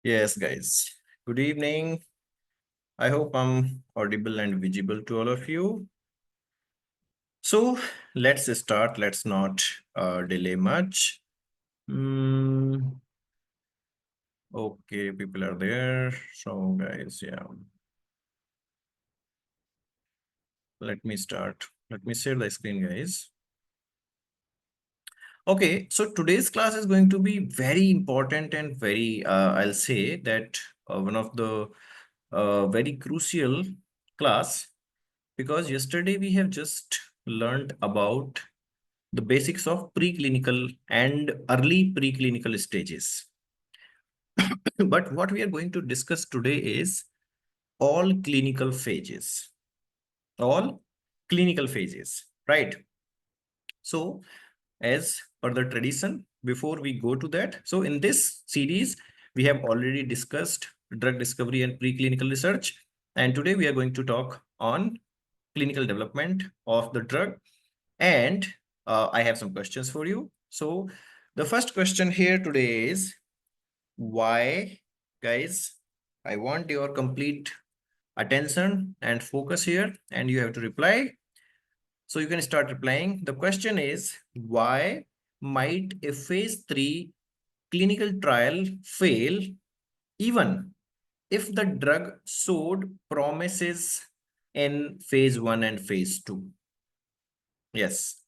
Yes, guys. Good evening. I hope I'm audible and visible to all of you. So let's start. Let's not delay much. Mm, okay, people are there. So, guys, yeah, let me start. Let me share the screen, guys. Okay, so today's class is going to be very important and very, I'll say that one of the very crucial class because yesterday we have just learned about the basics of preclinical and early preclinical stages. But what we are going to discuss today is all clinical phases. All clinical phases, right? So, as per the tradition, before we go to that, so in this series, we have already discussed drug discovery and preclinical research. And today we are going to talk on clinical development of the drug. And I have some questions for you. So the first question here today is why, guys, I want your complete attention and focus here, and you have to reply. So you can start replying. The question is why might a phase 3 clinical trial fail even if the drug showed promises in phase 1 and phase 2? Yes.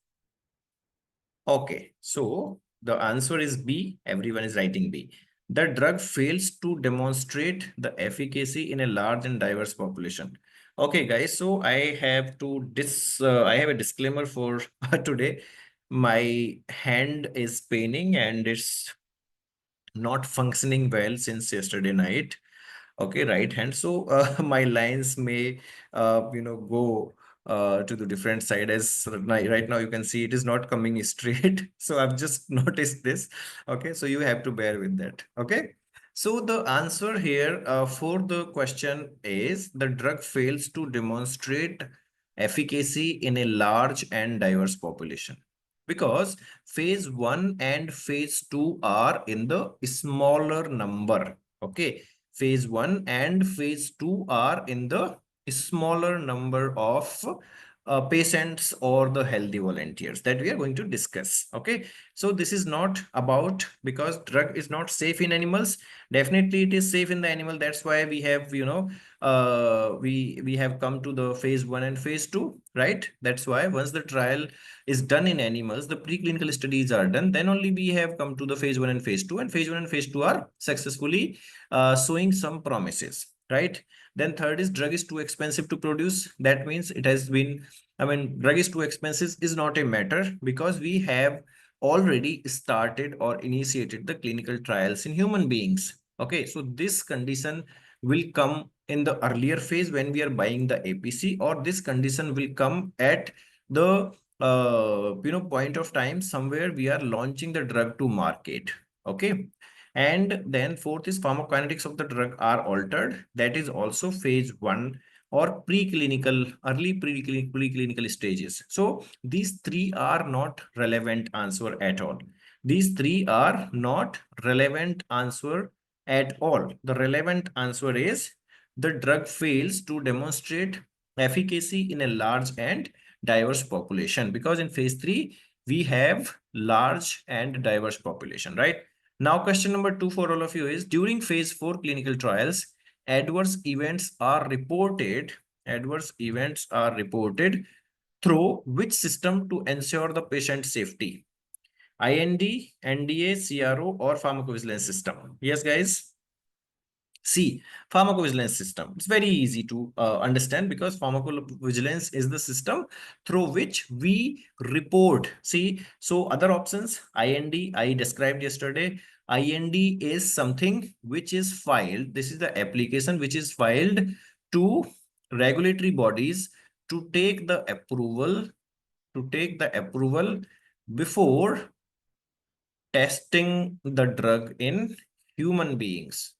Okay, so the answer is B. Everyone is writing B. The drug fails to demonstrate the efficacy in a large and diverse population. Okay, guys, so I have a disclaimer for today. My hand is paining and it's not functioning well since yesterday night. Okay, right hand. So my lines may go to the different side. As right now you can see it is not coming straight. So I've just noticed this. Okay, so you have to bear with that. Okay, so the answer here for the question is the drug fails to demonstrate efficacy in a large and diverse population because phase 1 and phase 2 are in the smaller number. Okay, phase 1 and phase 2 are in the smaller number of patients or the healthy volunteers that we are going to discuss. Okay, so this is not about because drug is not safe in animals. Definitely it is safe in the animal. That's why we have we have come to the phase 1 and phase 2, right? That's why once the trial is done in animals, the preclinical studies are done, then only we have come to the phase 1 and phase 2, and phase 1 and phase 2 are successfully showing some promises, right? Then third is drug is too expensive to produce. That means it has been, I mean, drug is too expensive is not a matter because we have already started or initiated the clinical trials in human beings. Okay, so this condition will come in the earlier phase when we are buying the APC, or this condition will come at the point of time somewhere we are launching the drug to market. Okay, and then fourth is pharmacokinetics of the drug are altered. That is also phase 1 or preclinical, early preclinical stages. So these three are not relevant answer at all. These three are not relevant answer at all. The relevant answer is the drug fails to demonstrate efficacy in a large and diverse population, because in phase 3 we have large and diverse population, right? Now question number 2 for all of you is during phase 4 clinical trials, adverse events are reported through which system to ensure the patient safety? IND, NDA, CRO, or pharmacovigilance system? Yes, guys. See, pharmacovigilance system. It's very easy to understand because pharmacovigilance is the system through which we report. See, so other options, IND, I described yesterday. IND is something which is filed. This is the application which is filed to regulatory bodies to take the approval before testing the drug in human beings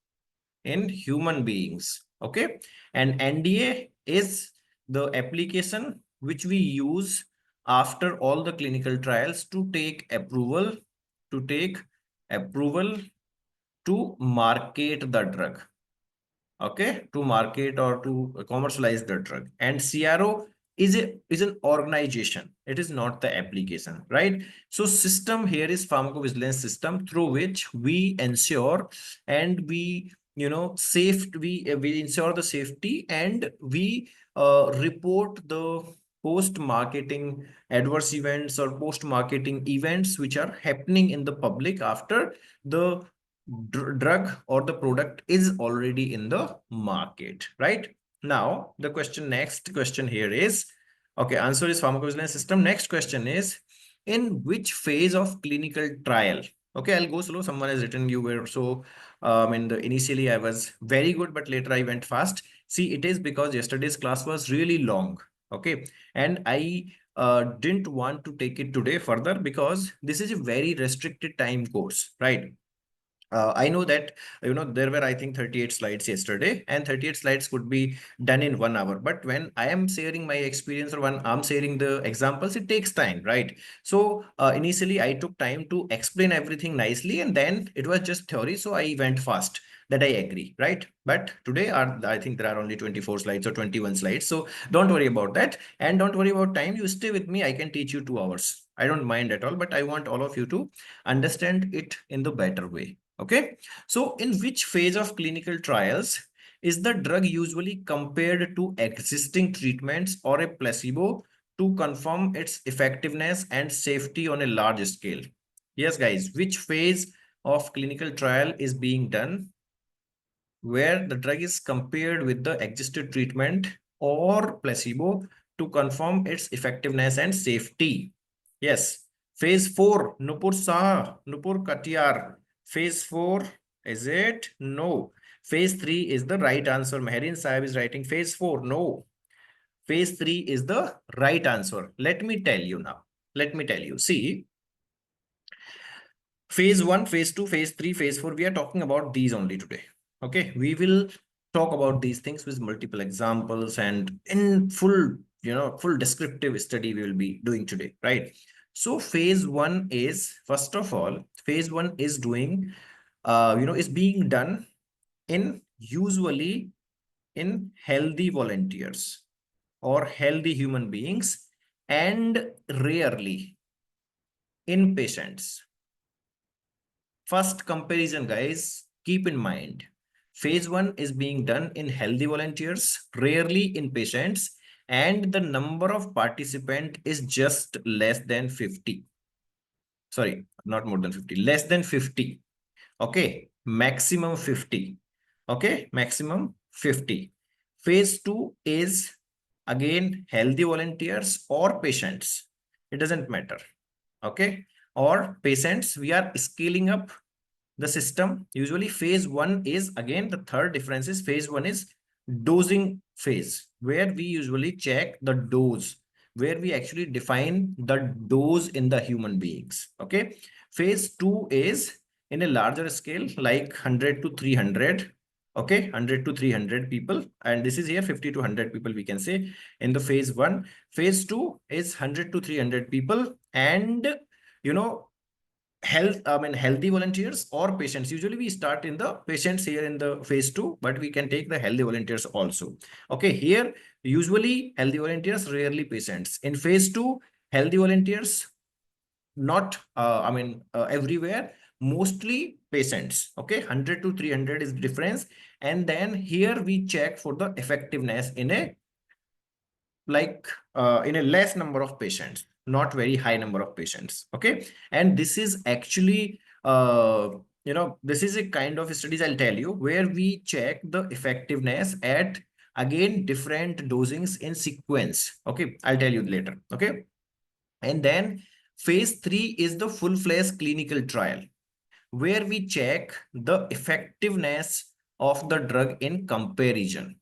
okay, and NDA is the application which we use after all the clinical trials to take approval to market the drug. Okay, to market or to commercialize the drug. And CRO is an organization. It is not the application, right? So system here is pharmacovigilance system through which we ensure and we we ensure the safety, and we report the post marketing adverse events or post marketing events which are happening in the public after the drug or the product is already in the market, right? Now, the next question here is, okay, answer is pharmacovigilance system. Next question is, in which phase of clinical trial? Okay, I'll go slow. Someone has written you were so, initially I was very good, but later I went fast. See, it is because yesterday's class was really long. Okay, and I didn't want to take it today further because this is a very restricted time course, right? I know that there were, I think, 38 slides yesterday, and 38 slides could be done in 1 hour. But when I am sharing my experience or when I'm sharing the examples, it takes time, right? So initially, I took time to explain everything nicely, and then it was just theory, so I went fast. That I agree, right? But today, I think there are only 24 slides or 21 slides, so don't worry about that, and don't worry about time. You stay with me. I can teach you 2 hours. I don't mind at all, but I want all of you to understand it in the better way. Okay, so in which phase of clinical trials is the drug usually compared to existing treatments or a placebo to confirm its effectiveness and safety on a large scale? Yes, guys, which phase of clinical trial is being done where the drug is compared with the existing treatment or placebo to confirm its effectiveness and safety? Yes. Phase 4, Nupur Saha, Nupur Katiyar. Phase 4, is it? No. Phase 3 is the right answer. Meherin Sahib is writing phase 4. No. Phase 3 is the right answer. Let me tell you now. Let me tell you. See, phase 1, phase 2, phase 3, phase 4, we are talking about these only today. Okay, we will talk about these things with multiple examples and in full, full descriptive study we will be doing today, right? So phase 1 is, first of all, phase 1 is doing, is being done in usually in healthy volunteers or healthy human beings, and rarely in patients. First comparison, guys, keep in mind, phase 1 is being done in healthy volunteers, rarely in patients, and the number of participant is just less than 50. Sorry, not more than 50, less than 50. Okay, maximum 50. Okay, maximum 50. Phase 2 is again healthy volunteers or patients. It doesn't matter. Okay, or patients. We are scaling up the system. Usually phase 1 is, again, the third difference is phase 1 is dosing phase, where we usually check the dose, where we actually define the dose in the human beings. Okay, phase 2 is in a larger scale, like 100 to 300. Okay, 100 to 300 people, and this is here 50 to 100 people, we can say, in the phase 1. Phase 2 is 100 to 300 people, and you know healthy volunteers or patients. Usually we start in the patients here in the phase 2, but we can take the healthy volunteers also. Okay, here usually healthy volunteers, rarely patients. In phase 2, healthy volunteers, not everywhere, mostly patients. Okay, 100 to 300 is the difference. And then here we check for the effectiveness in a in a less number of patients, not very high number of patients. Okay, and this is actually this is a kind of studies, I'll tell you, where we check the effectiveness at, again, different dosings in sequence. Okay, I'll tell you later. Okay, and then phase 3 is the full-fledged clinical trial, where we check the effectiveness of the drug in comparison.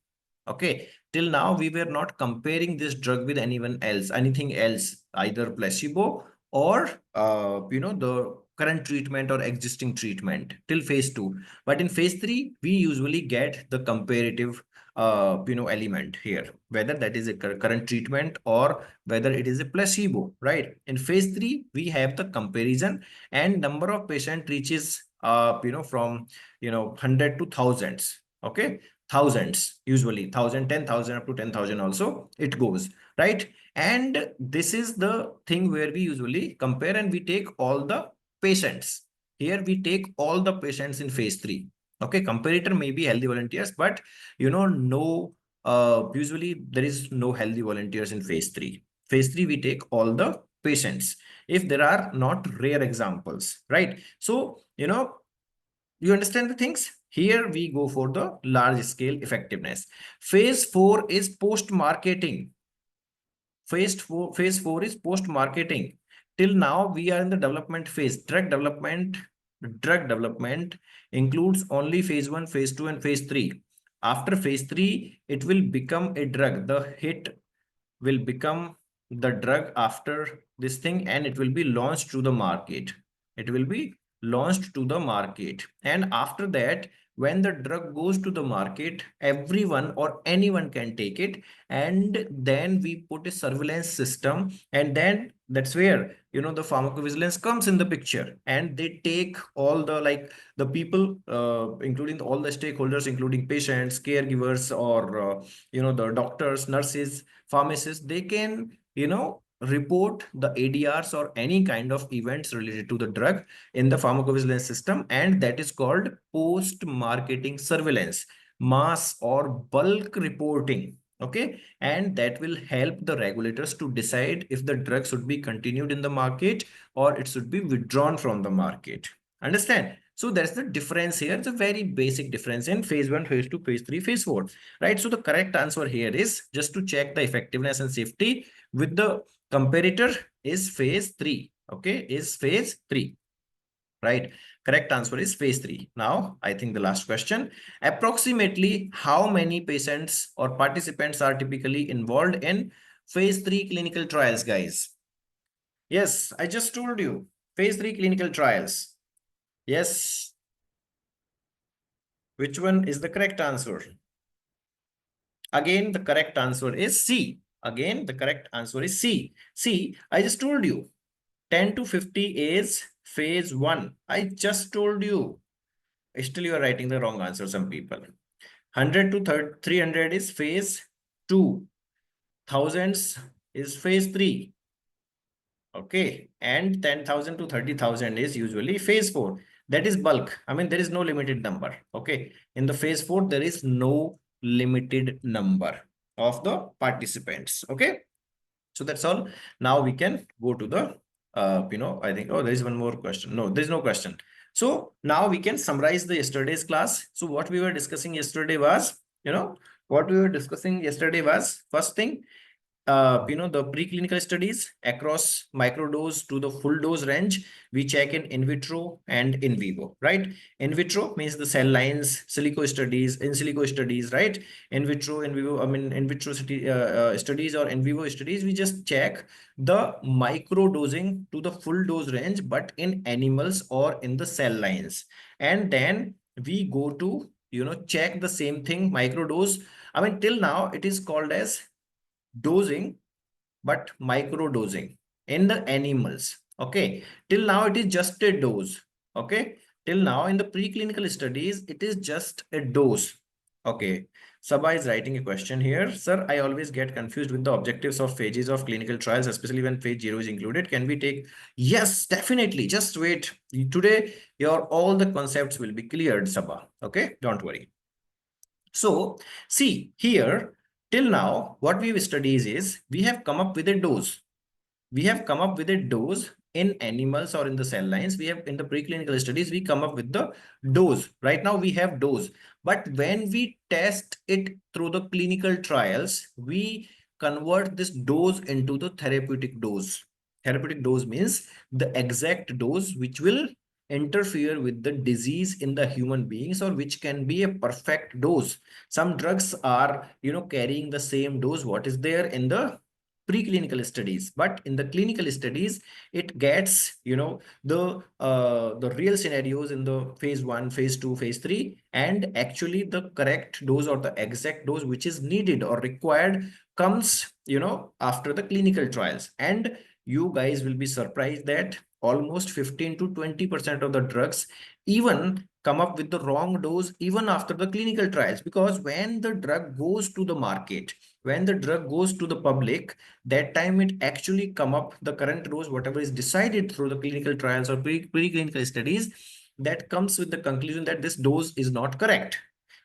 Okay, till now we were not comparing this drug with anything else, either placebo or the current treatment or existing treatment till phase 2. But in phase 3, we usually get the comparative element here, whether that is a current treatment or whether it is a placebo, right? In phase 3, we have the comparison, and number of patient reaches from 100 to thousands. Okay, thousands, usually 1,000, 10,000, up to 10,000 also it goes, right? And this is the thing where we usually compare and we take all the patients. Here we take all the patients in phase 3. Okay, comparator may be healthy volunteers, but no, usually there is no healthy volunteers in phase 3. Phase 3 we take all the patients if there are not rare examples, right? So you understand the things. Here we go for the large scale effectiveness. Phase 4 is post marketing. Phase 4 is post marketing. Till now we are in the development phase. Drug development includes only phase 1, phase 2, and phase 3. After phase 3 it will become a drug. The hit will become the drug after this thing, and it will be launched to the market. It will be launched to the market. And after that, when the drug goes to the market, everyone or anyone can take it. And then we put a surveillance system. And then that's where, the pharmacovigilance comes in the picture. And they take all the, like, the people, including all the stakeholders, including patients, caregivers, or, the doctors, nurses, pharmacists, they can report the ADRs or any kind of events related to the drug in the pharmacovigilance system, and that is called post marketing surveillance, mass or bulk reporting. Okay, and that will help the regulators to decide if the drug should be continued in the market or it should be withdrawn from the market. Understand? So that's the difference here. It's a very basic difference in phase 1, phase 2, phase 3, phase 4. Right? So the correct answer here is, just to check the effectiveness and safety with the comparator, is phase 3. Okay, is phase 3. Right? Correct answer is phase 3. Now, I think the last question. Approximately how many patients or participants are typically involved in phase 3 clinical trials, guys? Yes, I just told you. Phase 3 clinical trials. Yes. Which one is the correct answer? Again, the correct answer is C. Again, the correct answer is C. See, I just told you 10 to 50 is phase 1. I just told you. Still, you are writing the wrong answer, some people. 100 to 300 is phase 2. Thousands is phase 3. Okay. And 10,000 to 30,000 is usually phase 4. That is bulk. I mean, there is no limited number. Okay. In the phase 4, there is no limited number of the participants. Okay. So that's all. Now we can go to the, I think, oh, there is one more question. No, there's no question. So now we can summarize the yesterday's class. So what we were discussing yesterday was, first thing, the preclinical studies across microdose to the full dose range, we check in vitro and in vivo, right? In vitro means the cell lines, silico studies, in silico studies, right? In vitro, in vivo, I mean, in vitro studies or in vivo studies, we just check the micro dosing to the full dose range, but in animals or in the cell lines. And then we go to, check the same thing, micro dose. I mean, till now it is called as dosing, but micro dosing in the animals. Okay, till now it is just a dose. Okay, till now in the preclinical studies it is just a dose. Okay, Sabha is writing a question here. Sir, I always get confused with the objectives of phases of clinical trials, especially when phase 0 is included. Can we take? Yes, definitely. Just wait. Today, your all the concepts will be cleared, Sabha. Okay, don't worry. So see here, till now, what we've studied is we have come up with a dose. We have come up with a dose in animals or in the cell lines. We have, in the preclinical studies, we come up with the dose. Right now we have dose. But when we test it through the clinical trials, we convert this dose into the therapeutic dose. Therapeutic dose means the exact dose which will interfere with the disease in the human beings, or which can be a perfect dose. Some drugs are, carrying the same dose what is there in the preclinical studies, but in the clinical studies it gets, the real scenarios in the phase 1, phase 2, phase 3, and actually the correct dose or the exact dose which is needed or required comes, after the clinical trials. And you guys will be surprised that almost 15 to 20% of the drugs even come up with the wrong dose even after the clinical trials. Because when the drug goes to the market, when the drug goes to the public, that time it actually come up the current dose, whatever is decided through the clinical trials or preclinical studies, that comes with the conclusion that this dose is not correct.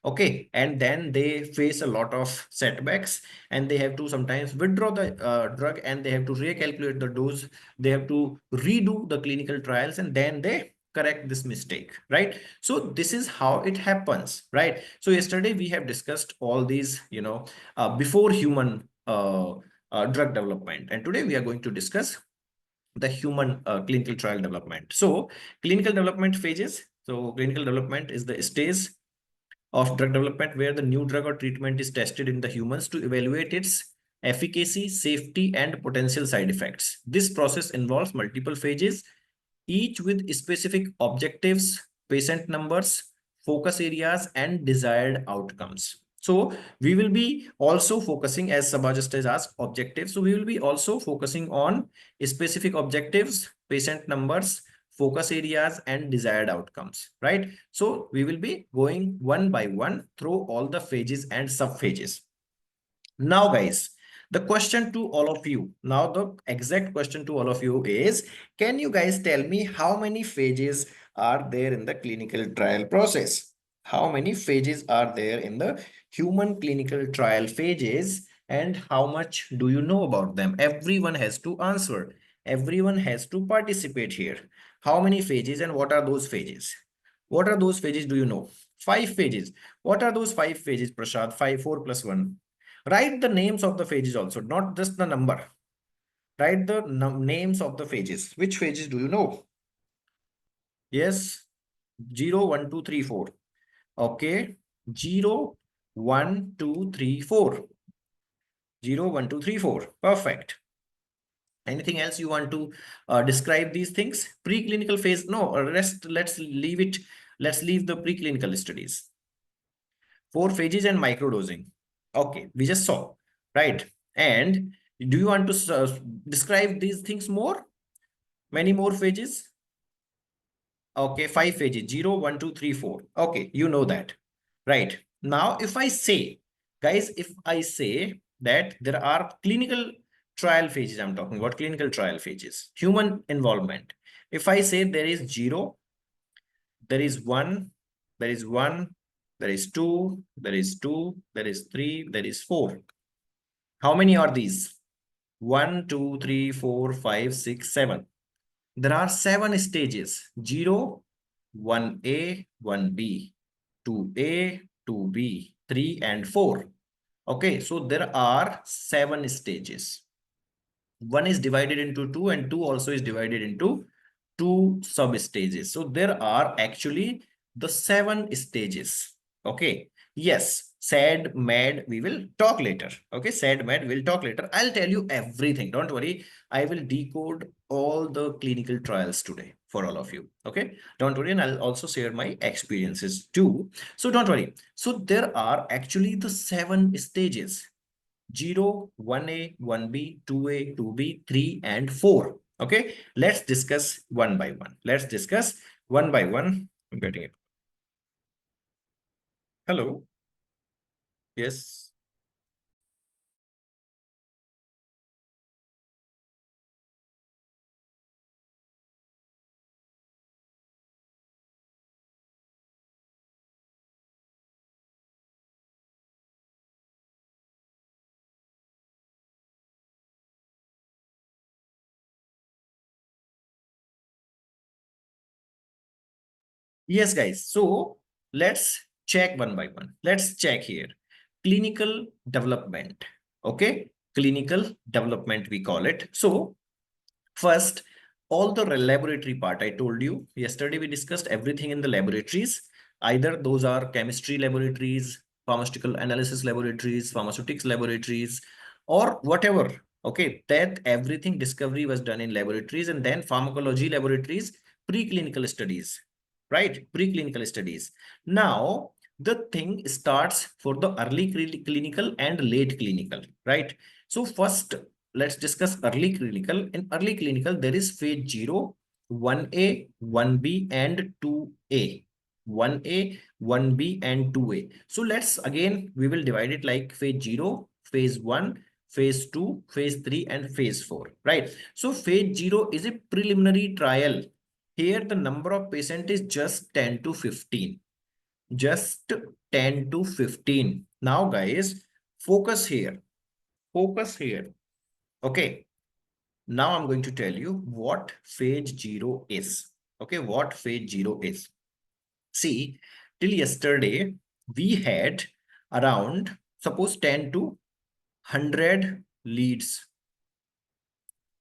Okay, and then they face a lot of setbacks, and they have to sometimes withdraw the drug, and they have to recalculate the dose. They have to redo the clinical trials, and then they correct this mistake, right? So this is how it happens, right? So yesterday we have discussed all these, before human drug development, and today we are going to discuss the human clinical trial development. So clinical development phases. So clinical development is the stage of drug development where the new drug or treatment is tested in the humans to evaluate its efficacy, safety, and potential side effects. This process involves multiple phases, each with specific objectives, patient numbers, focus areas, and desired outcomes. So we will be also focusing, as Sabha just has asked, objectives. So we will be also focusing on specific objectives, patient numbers, focus areas, and desired outcomes, right? So we will be going one by one through all the phases and sub phases. Now, guys, the question to all of you, now the exact question to all of you is, can you guys tell me how many phases are there in the clinical trial process? How many phases are there in the human clinical trial phases, and how much do you know about them? Everyone has to answer. Everyone has to participate here. How many phases and what are those phases? What are those phases? Do you know? Five phases. What are those five phases, Prashad? 5, 4 plus 1. Write the names of the phases also, not just the number. Write the names of the phases. Which phases do you know? Yes, 0, 1, 2, 3, 4. Okay, 0, 1, 2, 3, 4. 0, 1, 2, 3, 4. Perfect. Anything else you want to describe these things? Preclinical phase? No, rest. Let's leave it. Let's leave the preclinical studies. 4 phases and microdosing. Okay, we just saw, right? And do you want to describe these things more? Many more phases? Okay, 5 phases, 0, 1, 2, 3, 4. Okay, you know that, right? Now, if I say, guys, if I say that there are clinical trial phases, I'm talking about clinical trial phases, human involvement. If I say there is 0, there is 1, there is 1, there is 2, there is 2, there is 3, there is 4. How many are these? 1, 2, 3, 4, 5, 6, 7. There are 7 stages. 0, 1A, 1B, 2A, 2B, 3 and 4. Okay, so there are 7 stages. One is divided into 2 and 2 also is divided into 2 sub stages. So there are actually the 7 stages. Okay. Yes, sad, mad, we will talk later. Okay, sad, mad, we'll talk later. I'll tell you everything. Don't worry. I will decode all the clinical trials today for all of you. Okay, don't worry. And I'll also share my experiences too. So don't worry. So there are actually the 7 stages. 0, 1A, 1B, 2A, 2B, 3, and 4. Okay, let's discuss one by one. Let's discuss one by one. I'm getting it. Hello. Yes. Yes, guys. So let's check one by one. Let's check here. Clinical development. Okay. Clinical development, we call it. So first, all the laboratory part I told you yesterday, we discussed everything in the laboratories. Either those are chemistry laboratories, pharmaceutical analysis laboratories, pharmaceutics laboratories, or whatever. Okay, that everything discovery was done in laboratories, and then pharmacology laboratories, preclinical studies, right? Preclinical studies. Now, the thing starts for the early clinical and late clinical, right? So first, let's discuss early clinical. In early clinical, there is phase 0, 1A, 1B, and 2A. 1A, 1B, and 2A. So let's again, we will divide it like phase 0, phase 1, phase 2, phase 3, and phase 4, right? So phase 0 is a preliminary trial. Here, the number of patients is just 10 to 15. Just 10 to 15. Now, guys, focus here. Focus here. Okay. Now I'm going to tell you what phase 0 is. Okay, what phase 0 is. See, till yesterday, we had around, suppose 10 to 100 leads.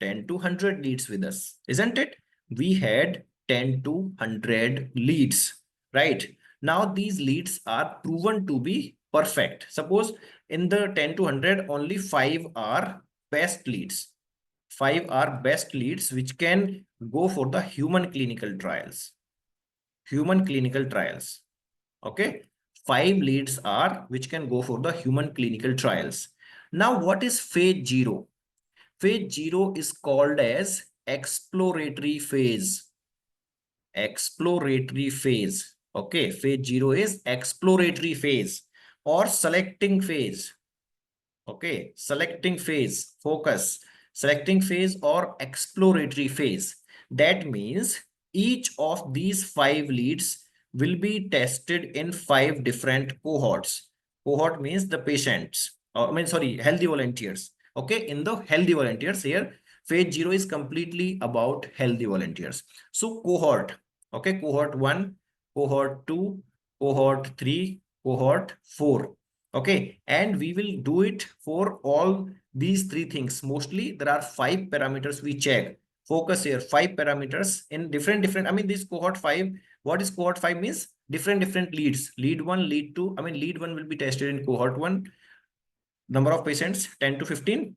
10 to 100 leads with us, isn't it? We had 10 to 100 leads, right? Now these leads are proven to be perfect. Suppose in the 10 to 100, only 5 are best leads. 5 are best leads which can go for the human clinical trials. Human clinical trials. Okay. 5 leads are which can go for the human clinical trials. Now, what is phase 0? Phase 0 is called as exploratory phase. Exploratory phase. Okay, phase 0 is exploratory phase or selecting phase. Okay, selecting phase, focus, selecting phase or exploratory phase. That means each of these 5 leads will be tested in 5 different cohorts. Cohort means the patients, sorry, healthy volunteers. Okay, in the healthy volunteers here, phase 0 is completely about healthy volunteers. So cohort, okay, cohort 1, cohort 2, cohort 3, cohort 4. Okay, and we will do it for all these 3 things. Mostly there are 5 parameters we check. Focus here, 5 parameters in different, I mean, this cohort 5, what is cohort 5 means? Different leads. Lead 1, lead 2, I mean, lead 1 will be tested in cohort 1. Number of patients, 10 to 15.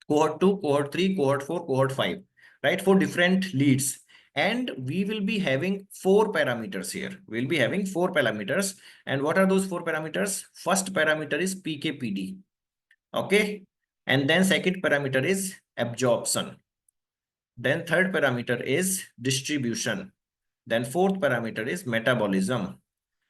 Cohort 2, cohort 3, cohort 4, cohort 5, right? For different leads. And we will be having 4 parameters here. We'll be having 4 parameters. And what are those 4 parameters? First parameter is PKPD. Okay. And then second parameter is absorption. Then third parameter is distribution. Then fourth parameter is metabolism.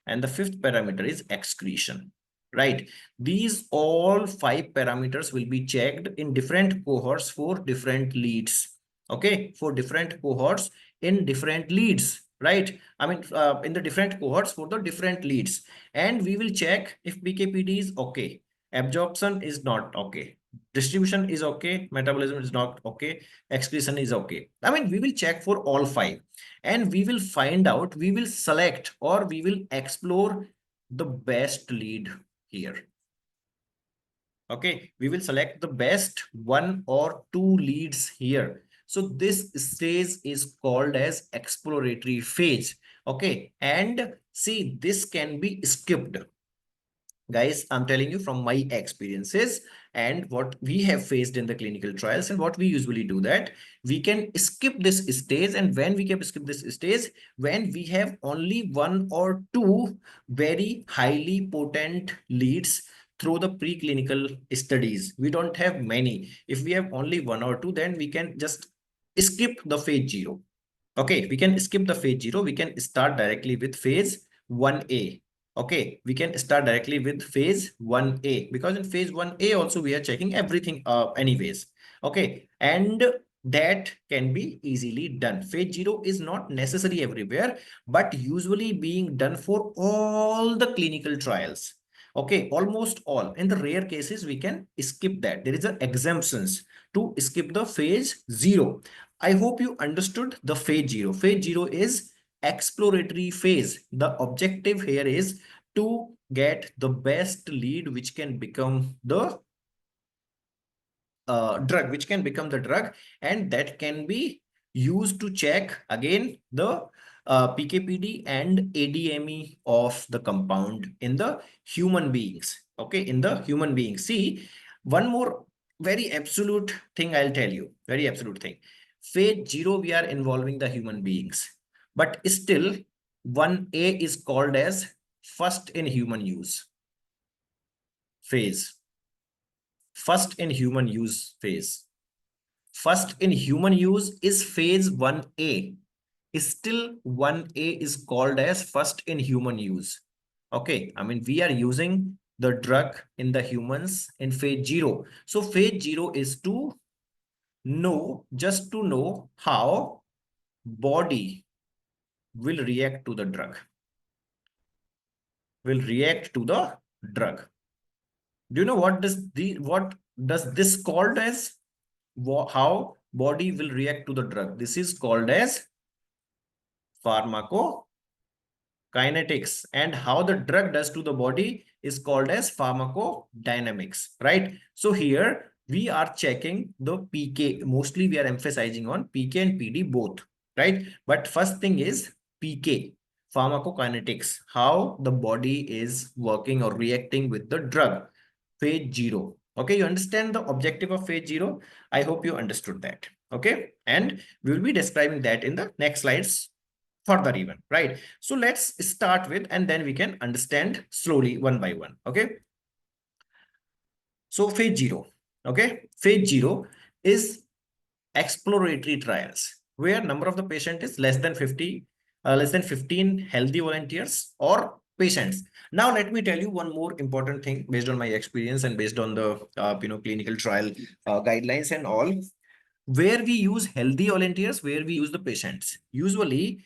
And the fifth parameter is excretion, right? These all 5 parameters will be checked in different cohorts for different leads. Okay, for different cohorts in different leads, right? I mean, in the different cohorts for the different leads. And we will check if PKPD is okay. Absorption is not okay. Distribution is okay. Metabolism is not okay. Excretion is okay. I mean, we will check for all 5 and we will find out, we will select or we will explore the best lead here. Okay, we will select the best 1 or 2 leads here. So this stage is called as exploratory phase. Okay, and see, this can be skipped. Guys, I'm telling you from my experiences and what we have faced in the clinical trials and what we usually do, that we can skip this stage. And when we can skip this stage, when we have only 1 or 2 very highly potent leads through the preclinical studies. We don't have many. If we have only 1 or 2, then we can just skip the phase 0. Okay, we can skip the phase 0. We can start directly with phase 1A. Okay, we can start directly with phase 1A because in phase 1A also we are checking everything anyways. Okay, and that can be easily done. Phase 0 is not necessary everywhere, but usually being done for all the clinical trials. Okay, almost all. In the rare cases, we can skip that. There is an exemptions to skip the phase 0. I hope you understood the phase 0. Phase 0 is exploratory phase. The objective here is to get the best lead which can become the drug, which can become the drug, and that can be used to check again the PKPD and ADME of the compound in the human beings. Okay, in the human beings. See, one more very absolute thing I'll tell you, very absolute thing. Phase 0, we are involving the human beings, but still 1A is called as first in human use phase. First in human use phase. first in human use is phase 1A. Still 1A is called as first in human use. Okay, I mean, we are using the drug in the humans in phase 0. So phase 0 is to know, just to know how body will react to the drug, will react to the drug. Do you know what does this called as? How body will react to the drug? This is called as pharmaco kinetics, and how the drug does to the body is called as pharmacodynamics, right? So here we are checking the PK. Mostly we are emphasizing on PK and PD both, right? But first thing is PK, pharmacokinetics, how the body is working or reacting with the drug. Phase 0. Okay, you understand the objective of phase 0? I hope you understood that. Okay, and we will be describing that in the next slides further even, right? So let's start with, and then we can understand slowly one by one. Okay, so phase 0. Okay, phase 0 is exploratory trials where number of the patient is less than 50, less than 15 healthy volunteers or patients. Now let me tell you one more important thing based on my experience and based on the clinical trial guidelines and all. Where we use healthy volunteers, where we use the patients, usually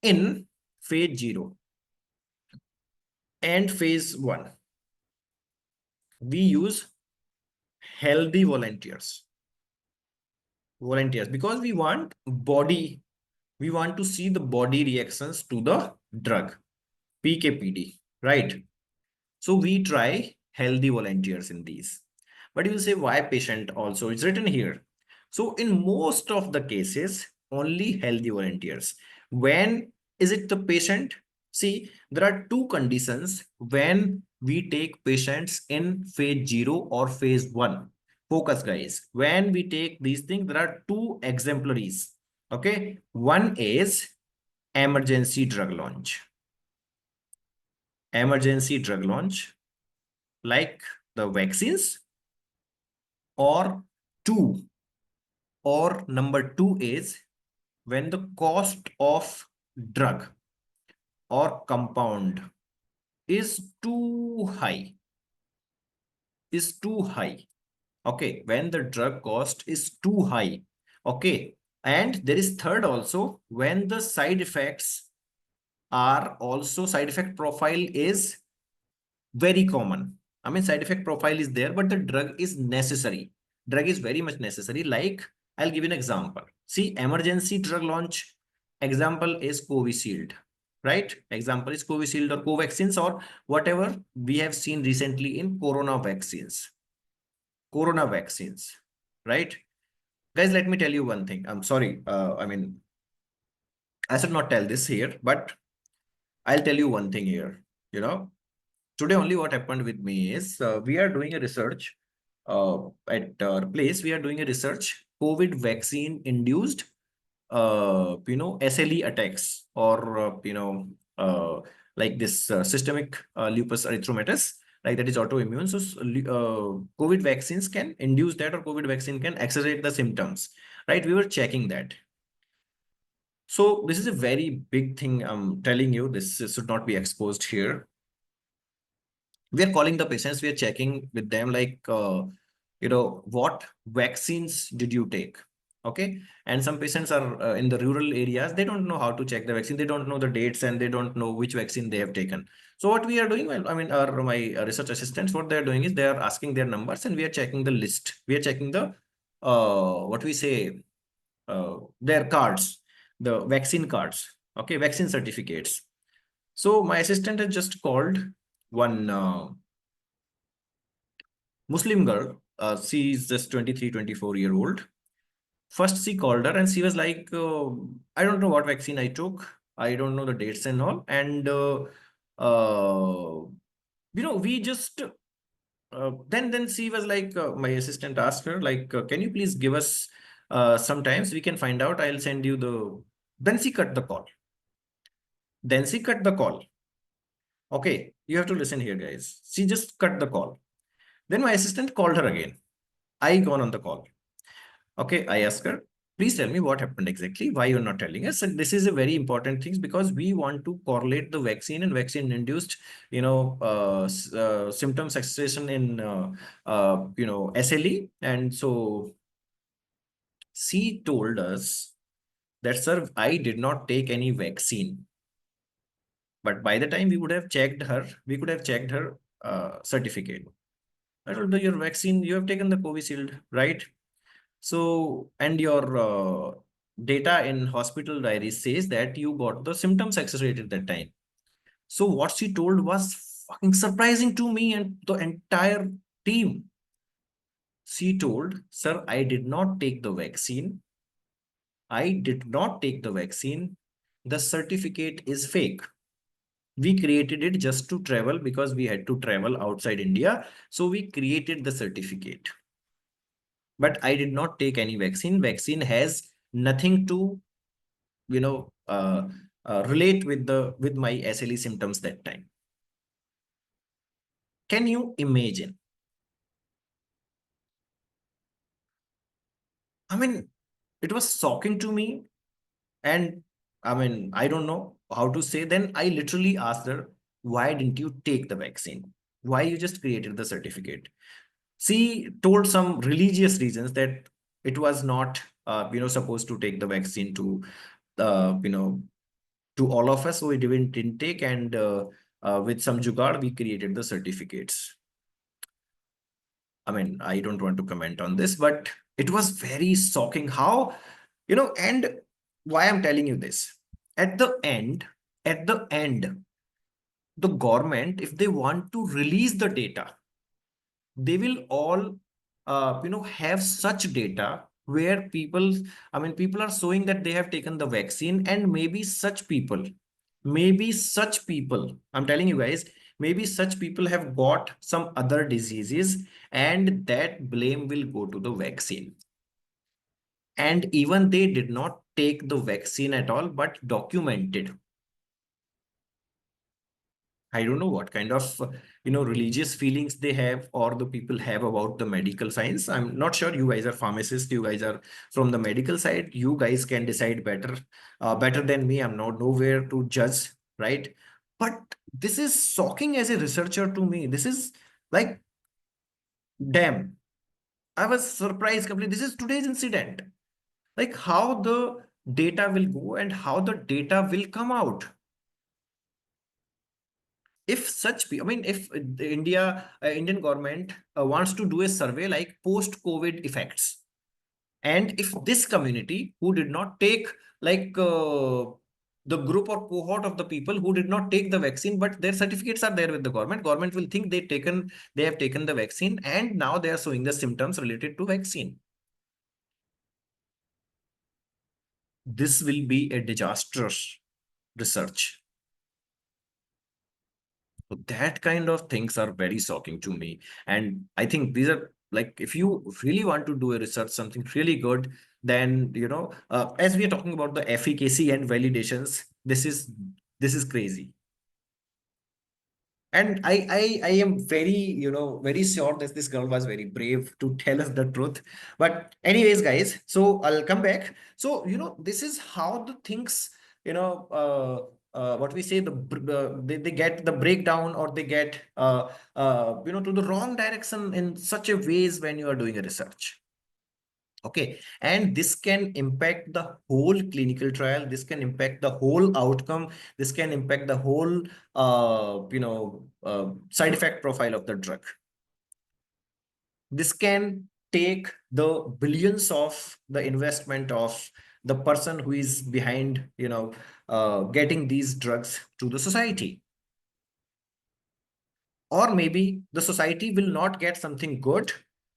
in phase 0 and phase 1, we use healthy volunteers because we want to see the body reactions to the drug, PKPD, right? So we try healthy volunteers in these. But you will say, why patient also? It's written here. So in most of the cases, only healthy volunteers. When is it the patient? See, there are two conditions when we take patients in phase 0 or phase 1. Focus, guys. When we take these things, there are two exemplaries. Okay. One is emergency drug launch. Emergency drug launch, like the vaccines, or two, or number two is when the cost of drug or compound is too high, okay, when the drug cost is too high, okay. And there is third also, when the side effects are also, side effect profile is very common. I mean, side effect profile is there, but the drug is necessary. Drug is very much necessary. Like, I'll give you an example. See, emergency drug launch example is Covishield, right? Example is Covishield or Covaxins or whatever we have seen recently in corona vaccines, right? Guys, let me tell you one thing. I'm sorry. I mean, I should not tell this here, but I'll tell you one thing here. You know, today only what happened with me is we are doing a research at our place. We are doing a research COVID vaccine induced SLE attacks, or like this systemic lupus erythematosus, like that is autoimmune. So COVID vaccines can induce that, or COVID vaccine can accelerate the symptoms, right? We were checking that. So this is a very big thing I'm telling you. This should not be exposed here. We are calling the patients, we are checking with them, like what vaccines did you take? Okay, and some patients are in the rural areas, they don't know how to check the vaccine, they don't know the dates, and they don't know which vaccine they have taken. So what we are doing, well, I mean, my research assistants, what they are doing is they are asking their numbers, and we are checking the list, we are checking the what we say their cards, the vaccine cards, okay, vaccine certificates. So my assistant has just called one Muslim girl. She is just 23, 24-year old. First, she called her and she was like, I don't know what vaccine I took. I don't know the dates and all. And, uh, we just, then she was like, my assistant asked her, like, can you please give us some times we can find out. I'll send you the, then she cut the call. Then she cut the call. Okay, you have to listen here, guys. She just cut the call. Then my assistant called her again. I gone on the call. Okay, I asked her, please tell me what happened exactly, why you're not telling us. And this is a very important thing because we want to correlate the vaccine and vaccine induced, symptoms acceleration in, SLE. And so she told us that, sir, I did not take any vaccine. But by the time we would have checked her, we could have checked her certificate. I told her, your vaccine, you have taken the Covishield, right? So, and your data in hospital diary says that you got the symptoms accelerated that time. So, what she told was fucking surprising to me and the entire team. She told, sir, I did not take the vaccine. I did not take the vaccine. The certificate is fake. We created it just to travel because we had to travel outside India. So, we created the certificate. But I did not take any vaccine. Vaccine has nothing to relate with the with my SLE symptoms that time. Can you imagine? I mean, it was shocking to me, and I mean, I don't know how to say. Then I literally asked her, "Why didn't you take the vaccine? Why you just created the certificate?" She told some religious reasons that it was not, supposed to take the vaccine to, to all of us, so we didn't take, and with some jugaad, we created the certificates. I mean, I don't want to comment on this, but it was very shocking how, and why I'm telling you this. At the end, at the end, the government, if they want to release the data, they will all, have such data where people, I mean, people are showing that they have taken the vaccine, and maybe such people, I'm telling you guys, maybe such people have got some other diseases, and that blame will go to the vaccine. And even they did not take the vaccine at all, but documented. I don't know what kind of, religious feelings they have or the people have about the medical science. I'm not sure. You guys are pharmacists. You guys are from the medical side. You guys can decide better than me. I'm not nowhere to judge, right? But this is shocking as a researcher to me. This is like, damn. I was surprised completely. This is today's incident. Like how the data will go and how the data will come out. If such I mean, if the Indian government wants to do a survey like post COVID effects, and if this community who did not take, like the group or cohort of the people who did not take the vaccine, but their certificates are there with the government will think they have taken the vaccine, and now they are showing the symptoms related to vaccine. This will be a disastrous research. So that kind of things are very shocking to me. And I think these are like, if you really want to do a research, something really good, then, as we are talking about the efficacy and validations, this is crazy. And I am very, very sure that this girl was very brave to tell us the truth. But anyways, guys, so I'll come back. So, this is how the things, what we say, they get the breakdown, or they get, to the wrong direction in such a ways when you are doing a research. Okay, and this can impact the whole clinical trial. This can impact the whole outcome. This can impact the whole, side effect profile of the drug. This can take the billions of the investment of the person who is behind, getting these drugs to the society. Or maybe the society will not get something good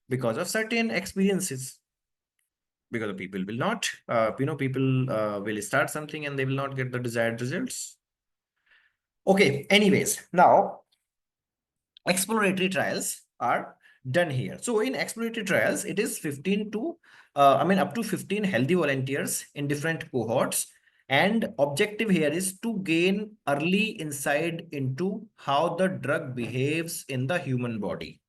because of certain experiences, because the people will not, people will start something and they will not get the desired results. Okay, anyways, now exploratory trials are done here. So in exploratory trials, it is 15 to, up to 15 healthy volunteers in different cohorts. And objective here is to gain early insight into how the drug behaves in the human body.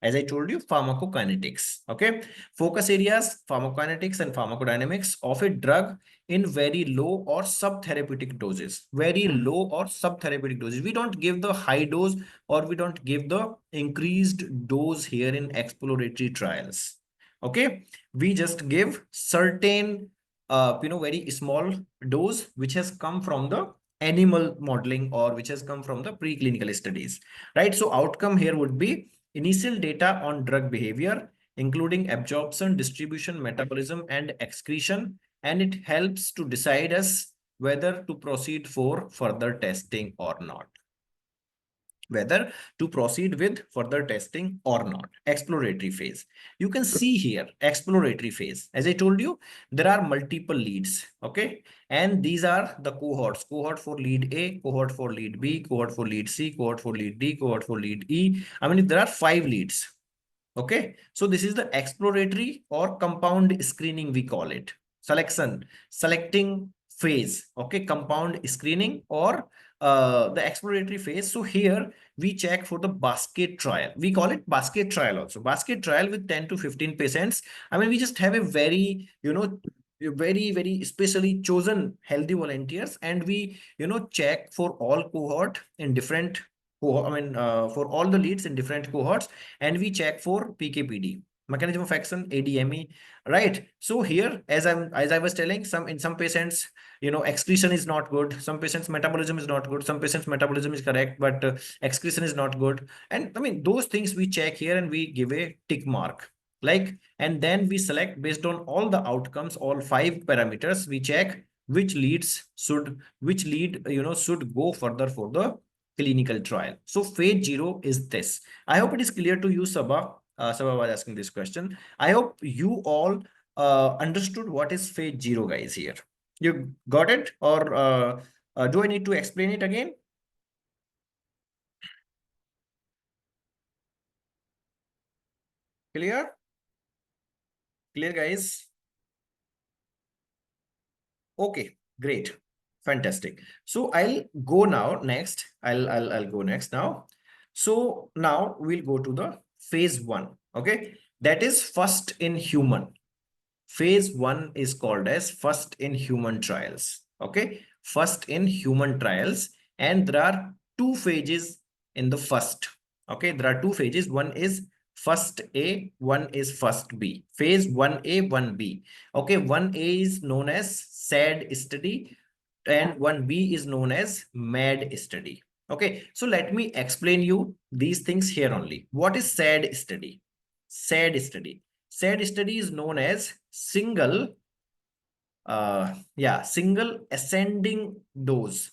As I told you, pharmacokinetics. Okay. Focus areas, pharmacokinetics and pharmacodynamics of a drug in very low or subtherapeutic doses. Very low or subtherapeutic doses. We don't give the high dose or we don't give the increased dose here in exploratory trials. Okay. We just give certain, very small dose which has come from the animal modeling or which has come from the preclinical studies, right? So outcome here would be initial data on drug behavior, including absorption, distribution, metabolism, and excretion, and it helps to decide us whether to proceed for further testing or not. Whether to proceed with further testing or not. Exploratory phase. You can see here, exploratory phase. As I told you, there are multiple leads, okay? And these are the cohorts. Cohort for lead A, cohort for lead B, cohort for lead C, cohort for lead D, cohort for lead E. I mean, if there are 5 leads, okay? So this is the exploratory or compound screening, we call it. Selecting phase, okay? Compound screening or the exploratory phase. So here we check for the basket trial. We call it basket trial also. Basket trial with 10 to 15 patients. I mean, we just have a very, very specially chosen healthy volunteers, and we, check for all cohort in different, for all the leads in different cohorts, and we check for PKPD, mechanism of action, ADME, right? So here, as I was telling, in some patients, excretion is not good. Some patients metabolism is not good. Some patients metabolism is correct, but excretion is not good. And I mean, those things we check here and we give a tick mark. Like, and then we select based on all the outcomes, all 5 parameters, we check which lead, should go further for the clinical trial. So phase 0 is this. I hope it is clear to you, Sabha. Sabha was asking this question. I hope you all understood what is phase 0, guys, here. You got it? Or do I need to explain it again? Clear? Clear, guys? Okay, great. Fantastic. So I'll go now next. I'll go next now. So now we'll go to the phase 1. Okay. That is first in human. Phase 1 is called as first in human trials. Okay. First in human trials. And there are 2 phases in the first. Okay. There are 2 phases. One is first A, one is first B. Phase 1A, 1B. Okay. 1A is known as SAD study and 1B is known as MAD study. Okay. So let me explain you these things here only. What is SAD study? SAD study. SAD study is known as single ascending dose.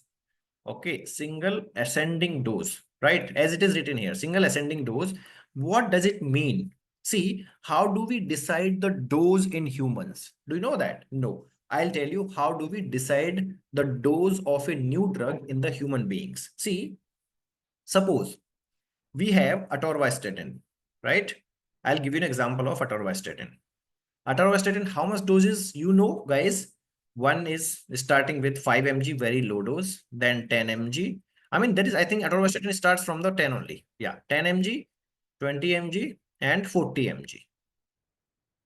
Okay, single ascending dose, right? As it is written here, single ascending dose. What does it mean? See, how do we decide the dose in humans? Do you know that? No. I'll tell you how do we decide the dose of a new drug in the human beings. See, suppose we have atorvastatin, right? I'll give you an example of atorvastatin. Atorvastatin, how much doses you know, guys? One is starting with 5 mg, very low dose, then 10 mg. I mean, that is, I think atorvastatin starts from the 10 only. Yeah, 10 mg, 20 mg, and 40 mg.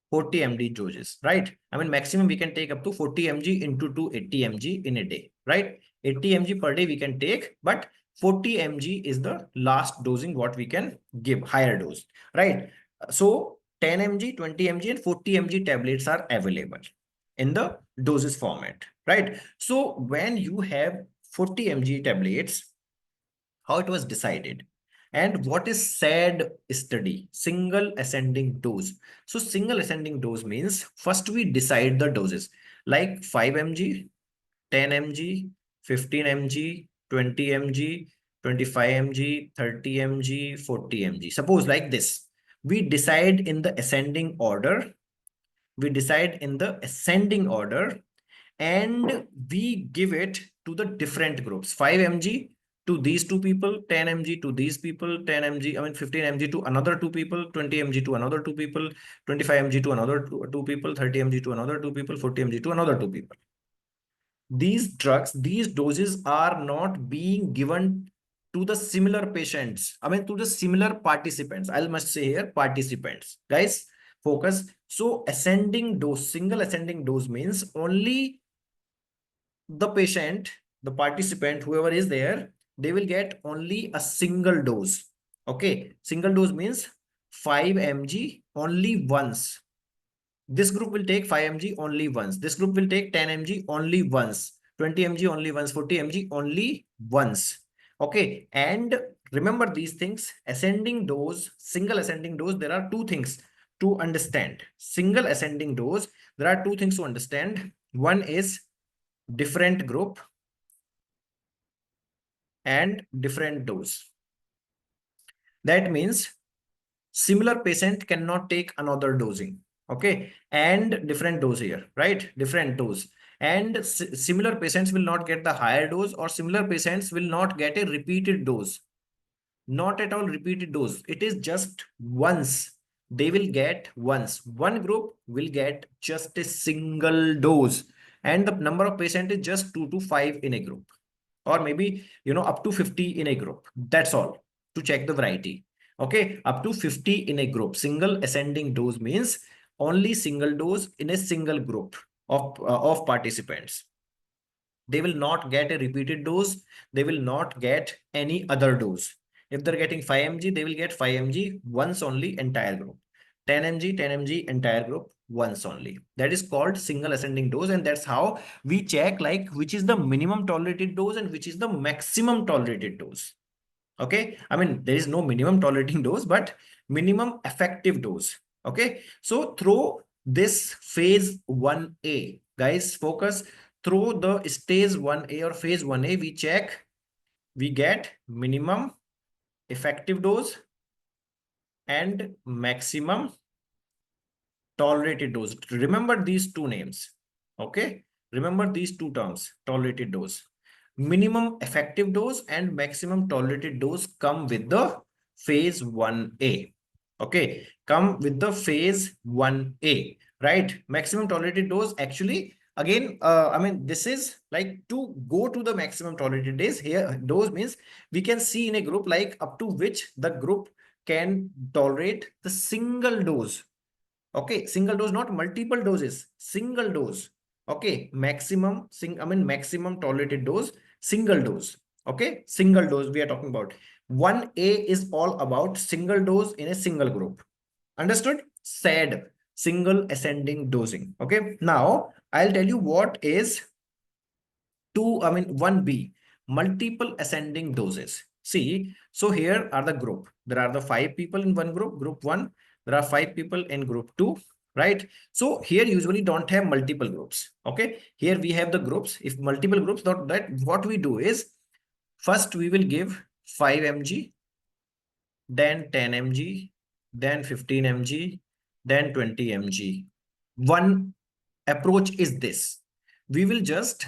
40 mg doses, right? I mean, maximum we can take up to 40 mg into 280 mg in a day, right? 80 mg per day we can take, but 40 mg is the last dosing what we can give, higher dose, right? So 10 mg, 20 mg, and 40 mg tablets are available in the doses format, right? So when you have 40 mg tablets, how it was decided? And what is SAD study? Single ascending dose. So single ascending dose means first we decide the doses like 5 mg, 10 mg, 15 mg, 20 mg, 25 mg, 30 mg, 40 mg. Suppose like this. We decide in the ascending order. We decide in the ascending order and we give it to the different groups. 5 mg to these 2 people, 10 mg to these people, 10 mg, I mean 15 mg to another 2 people, 20 mg to another 2 people, 25 mg to another 2 people, 30 mg to another 2 people, 40 mg to another 2 people. These drugs, these doses are not being given to the similar patients, I mean to the similar participants. I must say here participants. Guys, focus. So ascending dose, single ascending dose means only the patient, the participant, whoever is there, they will get only a single dose. Okay, single dose means 5 mg only once. This group will take 5 mg only once. This group will take 10 mg only once. 20 mg only once. 40 mg only once. Okay. And remember these things. Ascending dose, single ascending dose, there are two things to understand. Single ascending dose, there are two things to understand. One is different group and different dose. That means similar patient cannot take another dosing. Okay, and different dose here, right? Different dose. And similar patients will not get the higher dose, or similar patients will not get a repeated dose. Not at all repeated dose. It is just once. They will get once. One group will get just a single dose, and the number of patients is just 2 to 5 in a group, or maybe up to 50 in a group. That's all, to check the variety. Okay, up to 50 in a group. Single ascending dose means only single dose in a single group of participants. They will not get a repeated dose. They will not get any other dose. If they're getting 5 mg, they will get 5 mg once only, entire group. 10 mg, 10 mg, entire group once only. That is called single ascending dose, and that's how we check like which is the minimum tolerated dose and which is the maximum tolerated dose. Okay, I mean there is no minimum tolerating dose, but minimum effective dose. Okay, so through this phase 1A, guys, focus. Through the stage 1A or phase 1A, we check, we get minimum effective dose and maximum tolerated dose. Remember these two names. Okay, remember these two terms: tolerated dose. Minimum effective dose and maximum tolerated dose come with the phase 1A. Okay, come with the phase 1A, right? Maximum tolerated dose, actually, again, I mean, this is like to go to the maximum tolerated days here. Dose means we can see in a group like up to which the group can tolerate the single dose. Okay, single dose, not multiple doses, single dose. Okay, maximum, I mean maximum tolerated dose, single dose. Okay, single dose we are talking about. 1A is all about single dose in a single group. Understood? Said single ascending dosing. Okay, now I'll tell you what is 1B, multiple ascending doses. See, so here are the group. There are the 5 people in one group, group 1. There are 5 people in group 2, right? So here usually don't have multiple groups. Okay, here we have the groups. If multiple groups, not that, what we do is first we will give 5 mg, then 10 mg, then 15 mg, then 20 mg. One approach is this: we will just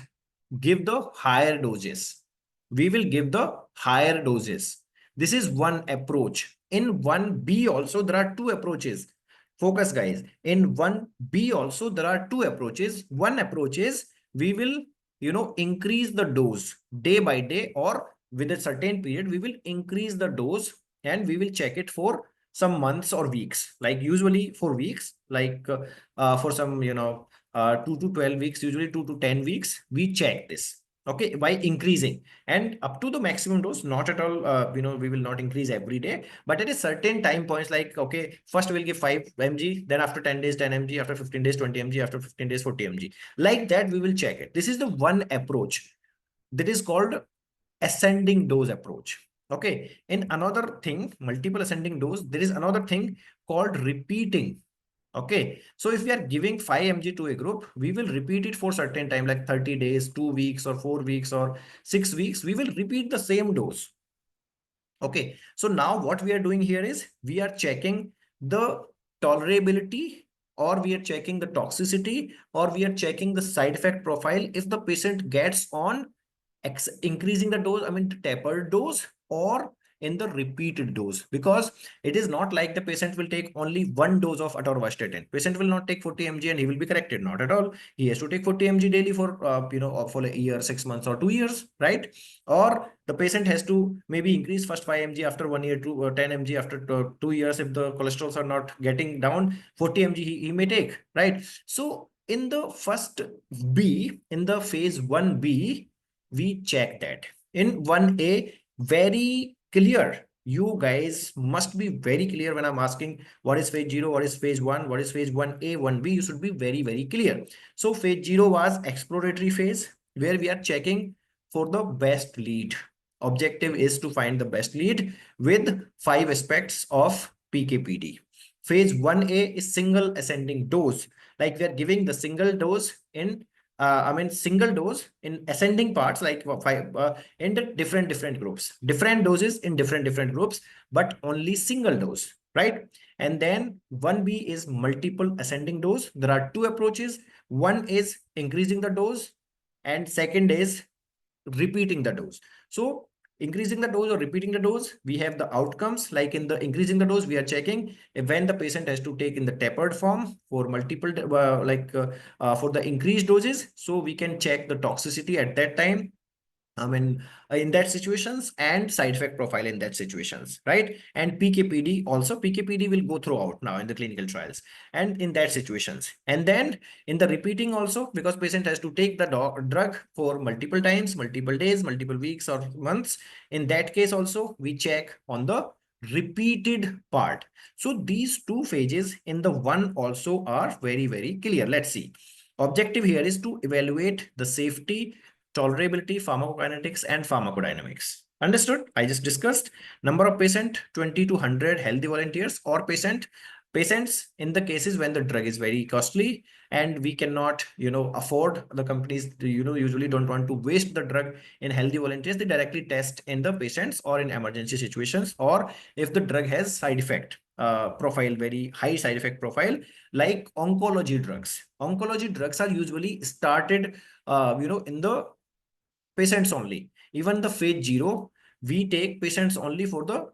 give the higher doses. We will give the higher doses. This is one approach. In 1B also, there are two approaches. Focus, guys. In 1B also, there are two approaches. One approach is we will, increase the dose day by day, or with a certain period, we will increase the dose and we will check it for some months or weeks, like usually for weeks, like for some, 2 to 12 weeks, usually 2 to 10 weeks, we check this. Okay, by increasing and up to the maximum dose. Not at all, we will not increase every day, but at a certain time points, like, okay, first we'll give 5 mg, then after 10 days 10 mg, after 15 days 20 mg, after 15 days 40 mg, like that we will check it. This is the one approach that is called ascending dose approach. Okay, in another thing, multiple ascending dose, there is another thing called repeating. Okay, so if we are giving 5 mg to a group, we will repeat it for certain time, like 30 days, 2 weeks, or 4 weeks, or 6 weeks. We will repeat the same dose. Okay, so now what we are doing here is we are checking the tolerability, or we are checking the toxicity, or we are checking the side effect profile if the patient gets on increasing the dose, I mean tapered dose, or in the repeated dose, because it is not like the patient will take only one dose of atorvastatin. Patient will not take 40 mg and he will be corrected. Not at all. He has to take 40 mg daily for for a year, 6 months, or 2 years, right? Or the patient has to maybe increase first 5 mg after 1 year to 10 mg after 2 years. If the cholesterols are not getting down, 40 mg he may take, right? So in the first B, in the phase 1B, we check that. In 1A, very clear. You guys must be very clear when I'm asking what is phase 0, what is phase 1, what is phase 1A, 1B. You should be very, very clear. So phase 0 was exploratory phase, where we are checking for the best lead. Objective is to find the best lead with 5 aspects of PKPD. Phase 1A is single ascending dose. Like we are giving the single dose in single dose in ascending parts, like five in the different groups, different doses in different groups, but only single dose, right? And then 1B is multiple ascending dose. There are two approaches. One is increasing the dose, and second is repeating the dose. So increasing the dose or repeating the dose, we have the outcomes. Like in the increasing the dose, we are checking if when the patient has to take in the tapered form for multiple for the increased doses, so we can check the toxicity at that time. In that situations, and side effect profile in that situations, right? And PKPD also, PKPD will go throughout now in the clinical trials and in that situations. And then in the repeating also, because patient has to take the drug for multiple times, multiple days, multiple weeks or months. In that case also, we check on the repeated part. So these two phases in the one also are very, very clear. Let's see. Objective here is to evaluate the safety, tolerability, pharmacokinetics, and pharmacodynamics. Understood? I just discussed number of patient 20 to 100 healthy volunteers or patients in the cases when the drug is very costly and we cannot afford, the companies usually don't want to waste the drug in healthy volunteers. They directly test in the patients or in emergency situations, or if the drug has side effect profile, very high side effect profile, like oncology drugs are usually started in the patients only. Even the phase 0, we take patients only for the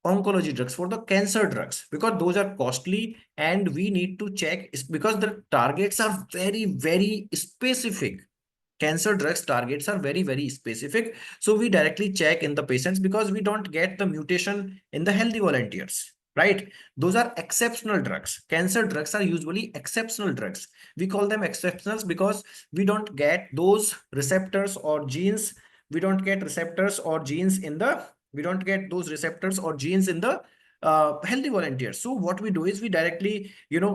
oncology drugs, for the cancer drugs, because those are costly and we need to check because the targets are very, very specific. Cancer drugs targets are very, very specific. So we directly check in the patients because we don't get the mutation in the healthy volunteers, right? Those are exceptional drugs. Cancer drugs are usually exceptional drugs. We call them exceptionals because we don't get those receptors or genes. We don't get receptors or genes in the, we don't get those receptors or genes in the healthy volunteers. So what we do is we directly,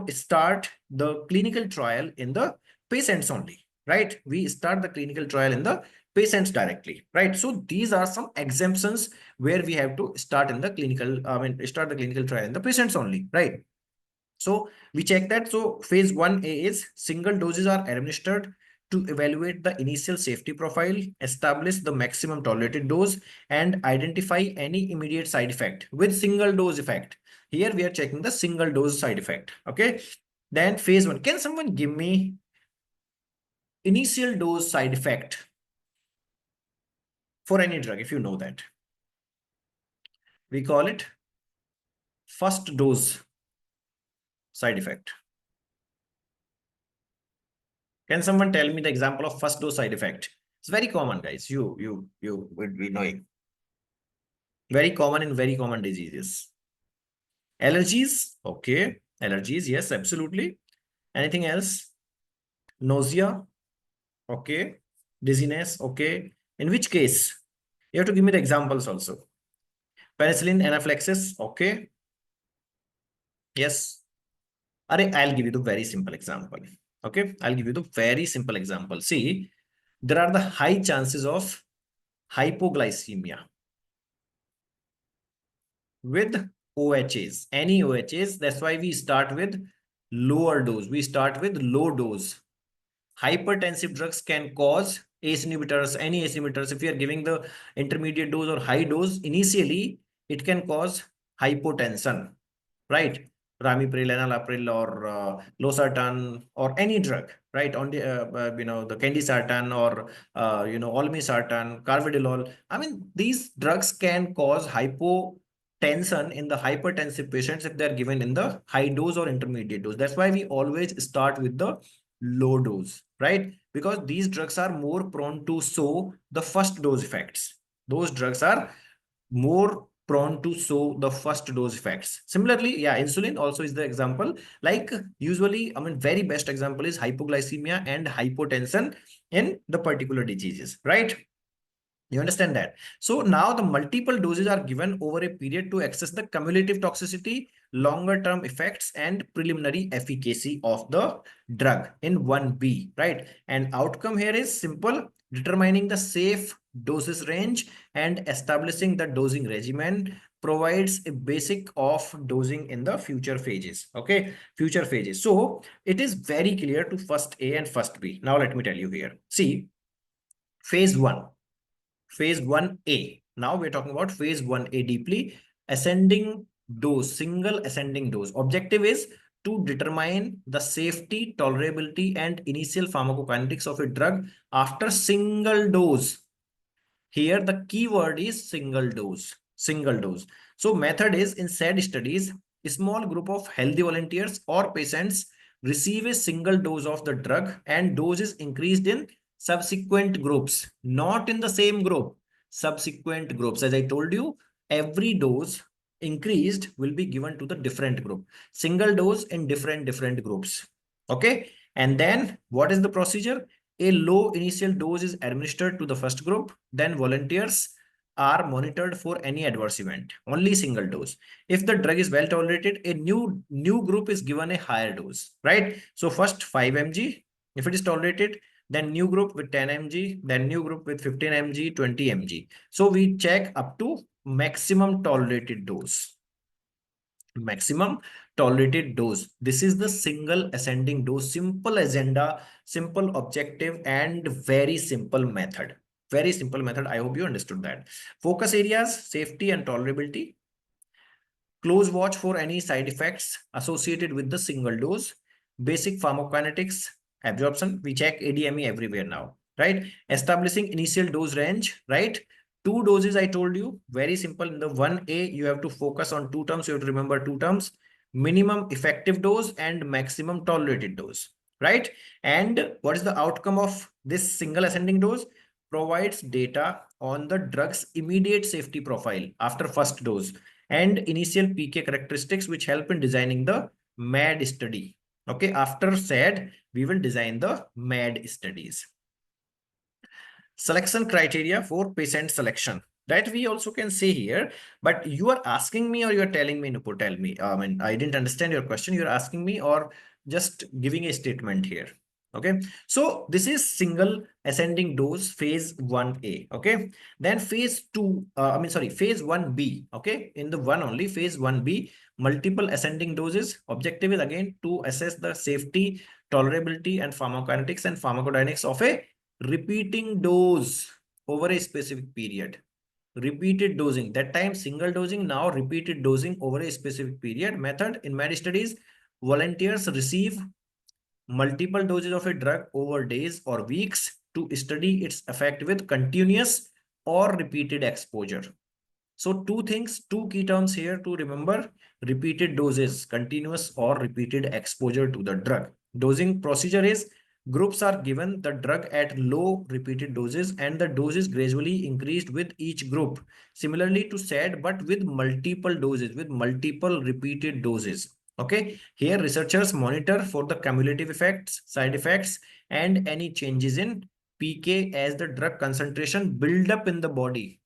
start the clinical trial in the patients only, right? We start the clinical trial in the patients directly, right? So these are some exemptions where we have to start in the clinical, start the clinical trial in the patients only, right? So we check that. So phase 1A is single doses are administered to evaluate the initial safety profile, establish the maximum tolerated dose, and identify any immediate side effect with single dose effect. Here we are checking the single dose side effect. Okay. Then phase 1. Can someone give me initial dose side effect for any drug, if you know that? We call it first dose side effect. Can someone tell me the example of first dose side effect? It's very common, guys. You would be knowing. Very common in very common diseases. Allergies. Okay. Allergies. Yes, absolutely. Anything else? Nausea. Okay. Dizziness. Okay. In which case? You have to give me the examples also. Penicillin anaphylaxis. Okay. Yes. I'll give you the very simple example. Okay. I'll give you the very simple example. See, there are the high chances of hypoglycemia with OHAs, any OHAs. That's why we start with lower dose. We start with low dose. Hypertensive drugs can cause ACE inhibitors, any ACE inhibitors. If you are giving the intermediate dose or high dose, initially it can cause hypotension, right? Ramipril, enalapril, or losartan, or any drug, right? On the the candesartan or olmesartan, carvedilol. I mean, these drugs can cause hypotension in the hypertensive patients if they're given in the high dose or intermediate dose. That's why we always start with the low dose, right? Because these drugs are more prone to show the first dose effects. Those drugs are more prone to show the first dose effects. Similarly, yeah, insulin also is the example. Like usually, I mean, very best example is hypoglycemia and hypotension in the particular diseases, right? You understand that? So now the multiple doses are given over a period to assess the cumulative toxicity, longer term effects, and preliminary efficacy of the drug in 1B, right? And outcome here is simple: determining the safe doses range and establishing the dosing regimen provides a basic of dosing in the future phases. Okay, future phases. So it is very clear to first A and first B. Now let me tell you here. See, phase 1. Phase 1A. Now we're talking about phase 1A deeply. Ascending dose, single ascending dose. Objective is to determine the safety, tolerability, and initial pharmacokinetics of a drug after single dose. Here, the keyword is single dose. Single dose. So, method is in said studies, a small group of healthy volunteers or patients receive a single dose of the drug and dose is increased in subsequent groups, not in the same group. Subsequent groups. As I told you, every dose increased will be given to the different group. Single dose in different groups. Okay. And then what is the procedure? A low initial dose is administered to the first group, then volunteers are monitored for any adverse event. Only single dose. If the drug is well tolerated, a new group is given a higher dose, right? So first 5 mg, if it is tolerated, then new group with 10 mg, then new group with 15 mg, 20 mg. So we check up to maximum tolerated dose. Maximum tolerated dose. This is the single ascending dose. Simple agenda, simple objective, and very simple method. Very simple method. I hope you understood that. Focus areas: safety and tolerability. Close watch for any side effects associated with the single dose. Basic pharmacokinetics, absorption. We check ADME everywhere now, right? Establishing initial dose range, right? Two doses I told you, very simple. In the 1A, you have to focus on two terms. You have to remember two terms: minimum effective dose and maximum tolerated dose, right? And what is the outcome of this single ascending dose? Provides data on the drug's immediate safety profile after first dose and initial PK characteristics, which help in designing the MAD study. Okay, after SAD, we will design the MAD studies. Selection criteria for patient selection. That we also can say here, but you are asking me or you are telling me, Nupur, tell me. I mean, I didn't understand your question. You're asking me or just giving a statement here. Okay, so this is single ascending dose phase 1A. Okay, then phase 2, phase 1B. Okay, in the one only, phase 1B, multiple ascending doses. Objective is again to assess the safety, tolerability, and pharmacokinetics and pharmacodynamics of a repeating dose over a specific period. Repeated dosing, that time single dosing, now repeated dosing over a specific period. Method in med studies, volunteers receive multiple doses of a drug over days or weeks to study its effect with continuous or repeated exposure. So two things, two key terms here to remember: repeated doses, continuous or repeated exposure to the drug. Dosing procedure is groups are given the drug at low repeated doses and the dose is gradually increased with each group. Similarly to SAD, but with multiple doses, with multiple repeated doses. Okay, here researchers monitor for the cumulative effects, side effects, and any changes in PK as the drug concentration build up in the body.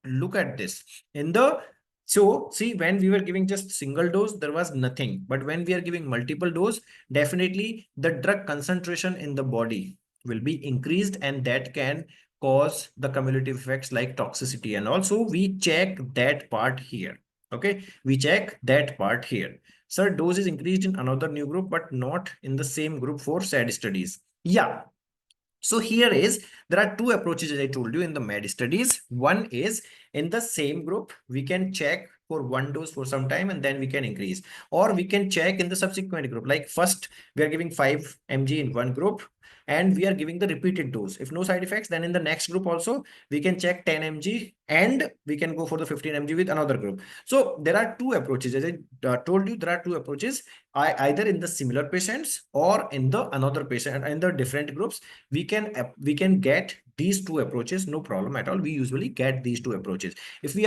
Look at this in the, so see, when we were giving just single dose there was nothing, but when we are giving multiple dose, definitely the drug concentration in the body will be increased and that can cause the cumulative effects like toxicity. And also we check that part here. Okay, we check that part here. Sir, dose is increased in another new group but not in the same group for SAD studies. Yeah, So here is, there are two approaches as I told you in the med studies. One is in the same group, we can check for one dose for some time and then we can increase, or we can check in the subsequent group. Like first we are giving 5 mg in one group and we are giving the repeated dose. If no side effects, then in the next group also we can check 10 mg and we can go for the 15 mg with another group. So there are two approaches. As I told you, there are two approaches. Either in the similar patients or in the another patient in the different groups, we can get these two approaches, no problem at all. We usually get these two approaches. If we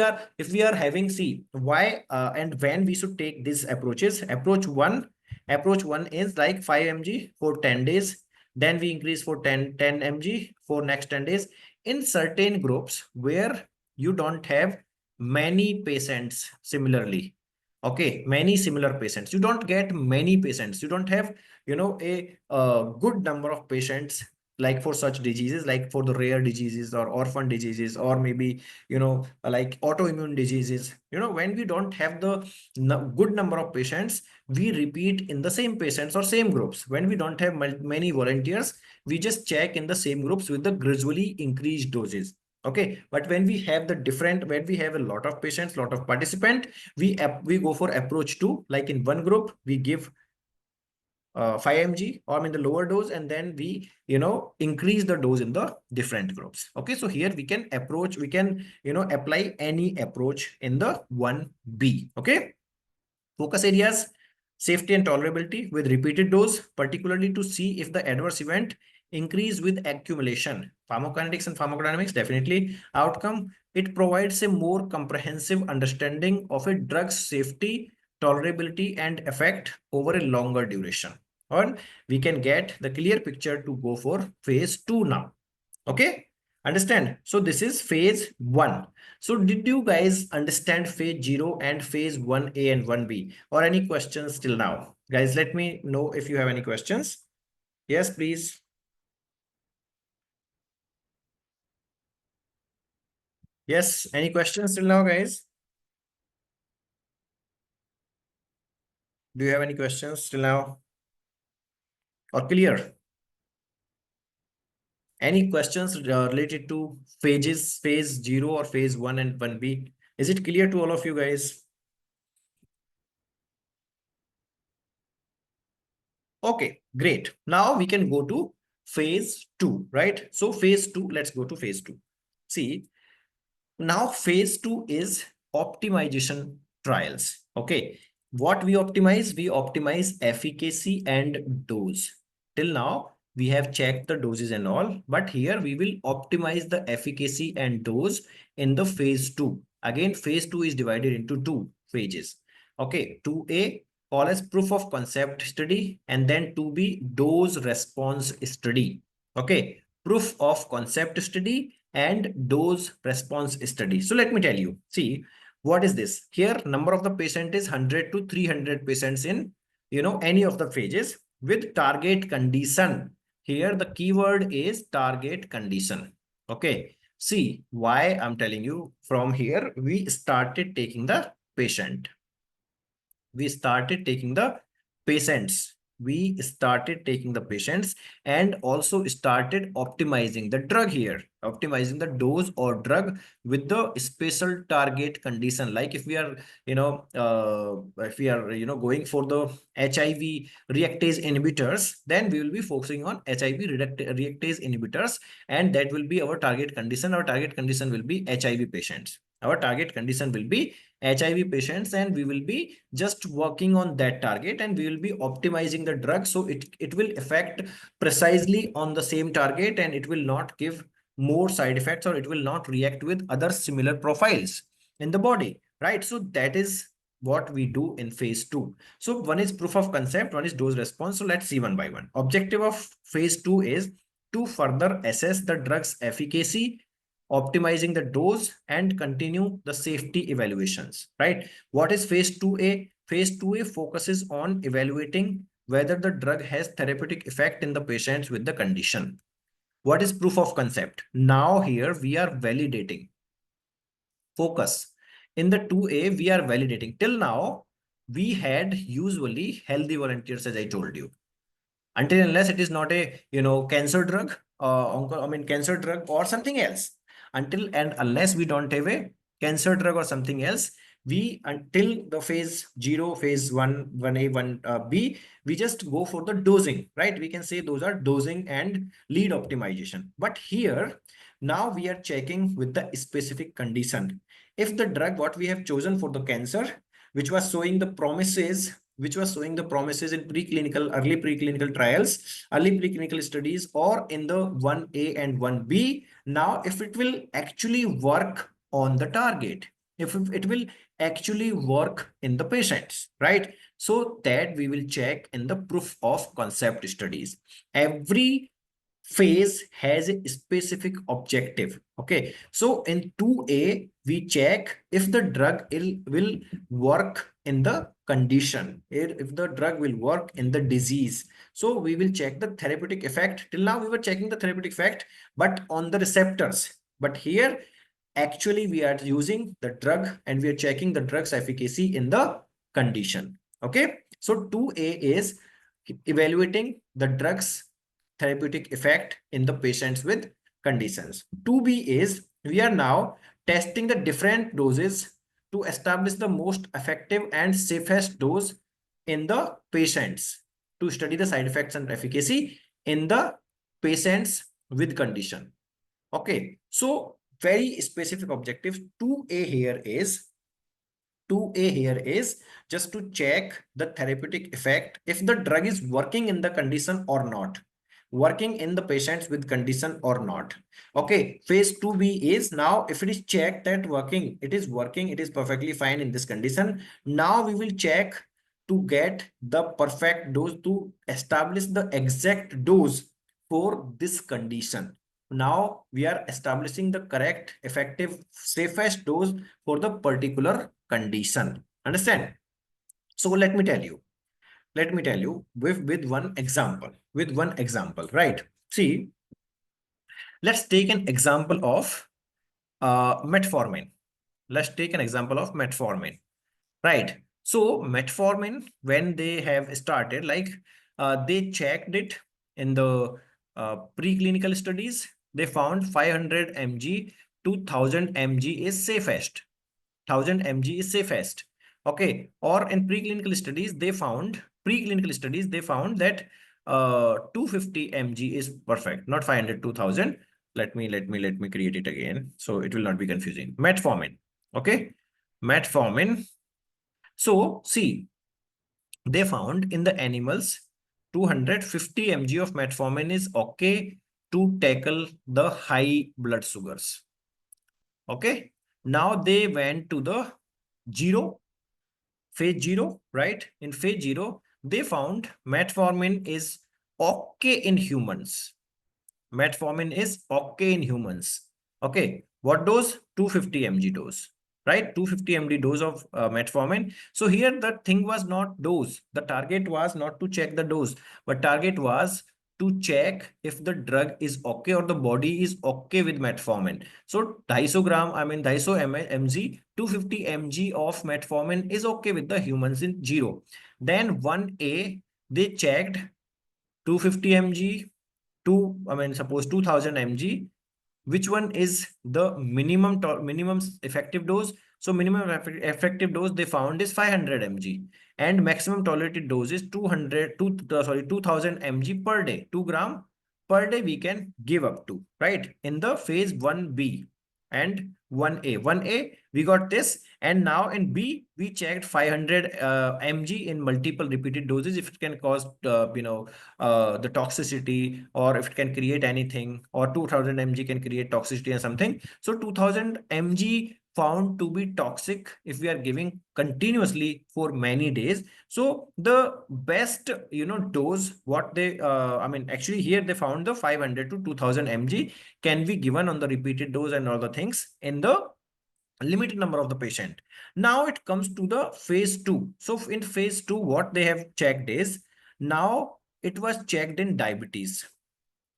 are having, see why and when we should take these approaches. Approach one is like 5 mg for 10 days, then we increase for 10 mg for next 10 days in certain groups where you don't have many patients similarly. Okay, many similar patients, you don't get many patients, you don't have a good number of patients, like for such diseases, like for the rare diseases or orphan diseases, or maybe like autoimmune diseases. When we don't have the good number of patients, we repeat in the same patients or same groups. When we don't have many volunteers, we just check in the same groups with the gradually increased doses. Okay, but when we have a lot of patients, lot of participant, we go for approach 2. Like in one group we give 5 mg, or I mean the lower dose, and then we increase the dose in the different groups. Okay, so here we can apply any approach in the 1B. Okay, focus areas: safety and tolerability with repeated dose, particularly to see if the adverse event increase with accumulation. Pharmacokinetics and pharmacodynamics, definitely. Outcome: it provides a more comprehensive understanding of a drug's safety, tolerability, and effect over a longer duration. Or we can get the clear picture to go for phase 2 now. Okay, understand? So this is phase 1. So did you guys understand phase 0 and phase 1A and 1B, or any questions till now? Guys, let me know if you have any questions. Yes, please. Yes, any questions till now, guys? Do you have any questions till now? Or clear? Any questions related to phases, phase 0 or phase 1 and 1B? Is it clear to all of you guys? Okay, great. Now we can go to phase 2, right? So phase 2, let's go to phase 2. See, now phase 2 is optimization trials. Okay, what we optimize efficacy and dose. Till now, we have checked the doses and all, but here we will optimize the efficacy and dose in the phase 2. Again, phase 2 is divided into two phases. Okay, 2A call as proof of concept study, and then 2B dose response study. Okay, proof of concept study and dose response study. So let me tell you, see, what is this? Here, number of the patient is 100 to 300 patients in, any of the phases with target condition. Here, the keyword is target condition. Okay. See, why I'm telling you, from here, we started taking the patient. We started taking the patients. We started taking the patients and also started optimizing the drug here, optimizing the dose or drug with the special target condition. Like if we are, going for the HIV reactase inhibitors, then we will be focusing on HIV reactase inhibitors, and that will be our target condition. Our target condition will be HIV patients. Our target condition will be HIV patients, and we will be just working on that target, and we will be optimizing the drug so it will affect precisely on the same target, and it will not give more side effects, or it will not react with other similar profiles in the body, right? So that is what we do in phase 2. So one is proof of concept, one is dose response. So let's see one by one. Objective of phase 2 is to further assess the drug's efficacy, optimizing the dose, and continue the safety evaluations, right? What is phase 2A? Phase 2A focuses on evaluating whether the drug has therapeutic effect in the patients with the condition. What is proof of concept? Now here we are validating. Focus. In the 2A, we are validating. Till now, we had usually healthy volunteers, as I told you. Until unless it is not a cancer drug, cancer drug or something else. Until and unless we don't have a cancer drug or something else, we until the phase 0, phase 1, 1A, 1B, we just go for the dosing, right? We can say those are dosing and lead optimization. But here, now we are checking with the specific condition. If the drug what we have chosen for the cancer, which was showing the promises, in preclinical, early preclinical trials, early preclinical studies, or in the 1A and 1B, now if it will actually work on the target, if it will actually work in the patients, right? So that we will check in the proof of concept studies. Every phase has a specific objective. Okay, so in 2A we check if the drug will work in the condition, if the drug will work in the disease. So we will check the therapeutic effect. Till now we were checking the therapeutic effect but on the receptors, but here actually we are using the drug and we are checking the drug's efficacy in the condition. Okay, so 2A is evaluating the drug's therapeutic effect in the patients with conditions. 2B is we are now testing the different doses to establish the most effective and safest dose in the patients, to study the side effects and efficacy in the patients with condition. Okay, so very specific objectives. 2A here is just to check the therapeutic effect if the drug is working in the condition or not, working in the patients with condition or not. Okay, phase 2B is now if it is checked that it is working, it is perfectly fine in this condition. Now we will check to get the perfect dose, to establish the exact dose for this condition. Now we are establishing the correct, effective, safest dose for the particular condition. Understand? So let me tell you with one example, right? See, let's take an example of metformin. Let's take an example of metformin. Right. So metformin, when they have started, they checked it in the preclinical studies, they found 500 mg to 1000 mg is safest. 1000 mg is safest. Okay. Or in preclinical studies, they found that 250 mg is perfect, not 500, 2000. Let me create it again so it will not be confusing. Metformin. Okay. Metformin, so see, they found in the animals 250 mg of metformin is okay to tackle the high blood sugars. Okay. Now they went to the phase 0, right? In phase 0, they found metformin is okay in humans. Metformin is okay in humans. Okay, what dose? 250 mg dose, right? 250 mg dose of metformin. So here the thing was not dose. The target was not to check the dose, but target was to check if the drug is okay or the body is okay with metformin. So 250 gram, 250 mg, 250 mg of metformin is okay with the humans in 0. Then 1A, they checked 250 mg to, suppose 2000 mg, which one is the minimum effective dose. So minimum effective dose they found is 500 mg, and maximum tolerated dose is 2000 mg per day, 2 gram per day we can give up to, right? In the phase 1B and 1A. 1A, we got this. And now in B, we checked 500 mg in multiple repeated doses, if it can cause, the toxicity, or if it can create anything, or 2000 mg can create toxicity and something. So 2000 mg found to be toxic if we are giving continuously for many days. So the best, dose, what they, actually here they found the 500 to 2000 mg can be given on the repeated dose and all the things in the limited number of the patient. Now it comes to the phase 2. So in phase 2, what they have checked is, now it was checked in diabetes.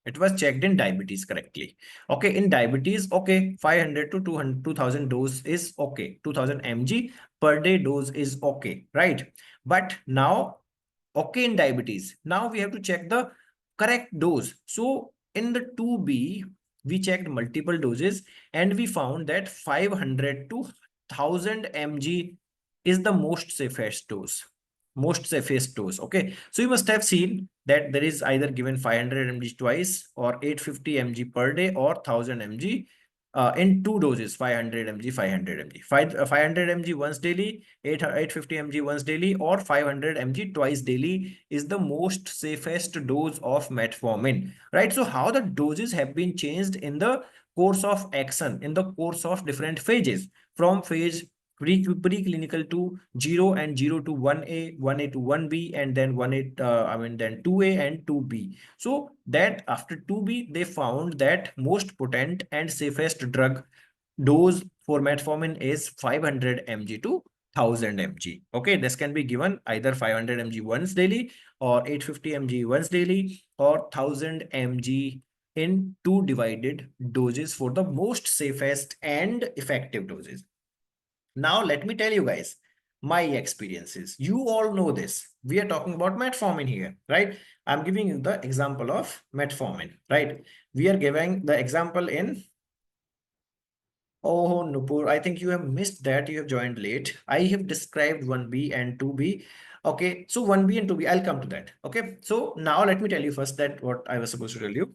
It was checked in diabetes correctly. Okay, in diabetes, okay, 500 to 200, 2000 dose is okay. 2000 mg per day dose is okay, right? But now, okay, in diabetes, now we have to check the correct dose. So in the 2B, we checked multiple doses and we found that 500 to 1000 mg is the most safest dose. Most safest dose. Okay. So you must have seen that there is either given 500 mg twice or 850 mg per day or 1000 mg in two doses, 500 mg, 500 mg. 500 mg once daily, 850 mg once daily, or 500 mg twice daily is the most safest dose of metformin, right? So how the doses have been changed in the course of action, in the course of different phases, from phase preclinical to 0 and 0 to 1A, 1A to 1B, and then 1A, then 2A and 2B. So that after 2B, they found that most potent and safest drug dose for metformin is 500 mg to 1000 mg. Okay, this can be given either 500 mg once daily or 850 mg once daily or 1000 mg in two divided doses for the most safest and effective doses. Now, let me tell you guys my experiences. You all know this. We are talking about metformin here, right? I'm giving you the example of metformin, right? We are giving the example in, oh, Nupur, I think you have missed that. You have joined late. I have described 1B and 2B. Okay, so 1B and 2B, I'll come to that. Okay, so now let me tell you first that what I was supposed to tell you.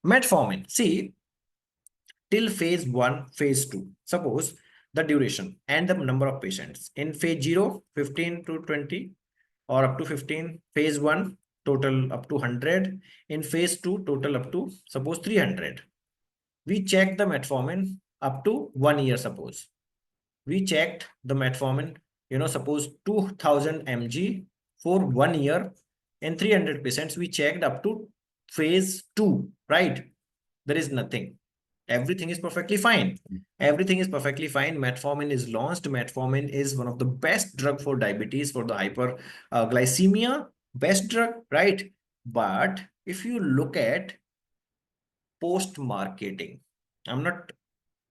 Metformin, see, till phase 1, phase 2. Suppose the duration and the number of patients in phase 0, 15 to 20 or up to 15, phase 1, total up to 100, in phase 2, total up to suppose 300. We check the metformin up to 1 year, suppose. We checked the metformin, suppose 2000 mg for 1 year in 300 patients. We checked up to phase 2, right? There is nothing. Everything is perfectly fine. Everything is perfectly fine. Metformin is launched. Metformin is one of the best drug for diabetes, for the hyperglycemia. Best drug, right? But if you look at post-marketing, I'm not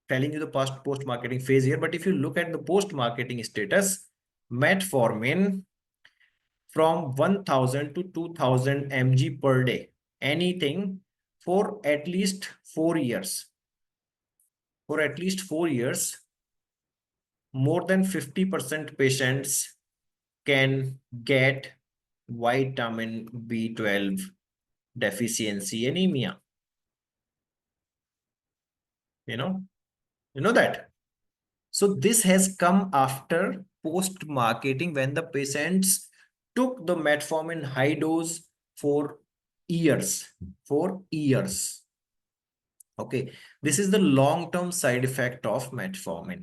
telling you the post-marketing phase here, but if you look at the post-marketing status, metformin from 1000 to 2000 mg per day, anything for at least 4 years. For at least 4 years, more than 50% patients can get vitamin B12 deficiency anemia. You know that. So this has come after post-marketing when the patients took the metformin high dose for years. For years. Okay, this is the long-term side effect of metformin.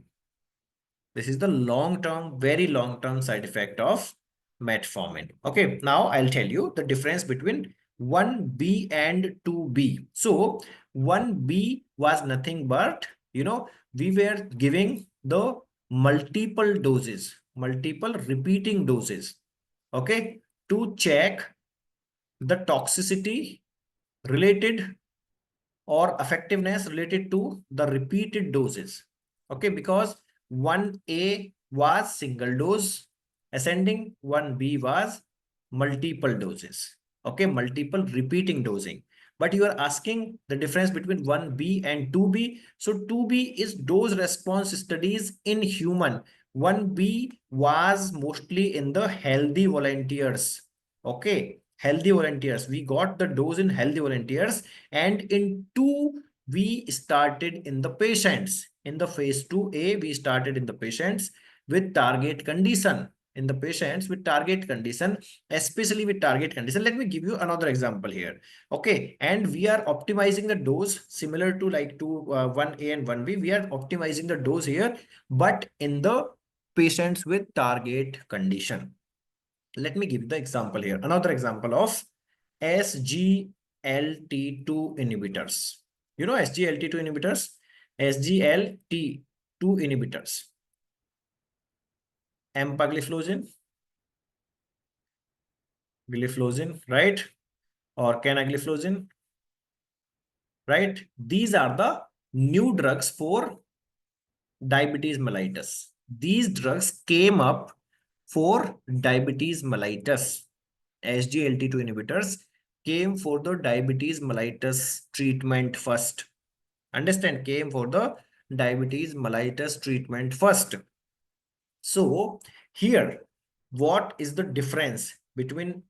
This is the long-term, very long-term side effect of metformin. Okay, now I'll tell you the difference between 1B and 2B. So 1B was nothing but, we were giving the multiple doses, multiple repeating doses, okay, to check the toxicity related or effectiveness related to the repeated doses. Okay, because 1A was single dose ascending, 1B was multiple doses. Okay, multiple repeating dosing. But you are asking the difference between 1B and 2B. So 2B is dose response studies in human. 1B was mostly in the healthy volunteers. Okay, healthy volunteers. We got the dose in healthy volunteers, and in 2 we started in the patients. In the phase 2A, we started in the patients with target condition. In the patients with target condition, especially with target condition. Let me give you another example here. Okay, and we are optimizing the dose similar to like 1A and 1B. We are optimizing the dose here, but in the patients with target condition. Let me give you the example here. Another example of SGLT2 inhibitors. You know SGLT2 inhibitors? SGLT2 inhibitors. Empagliflozin, gliflozin, right? Or canagliflozin, right? These are the new drugs for diabetes mellitus. These drugs came up for diabetes mellitus. SGLT2 inhibitors came for the diabetes mellitus treatment first. Understand, came for the diabetes mellitus treatment first. So here, what is the difference between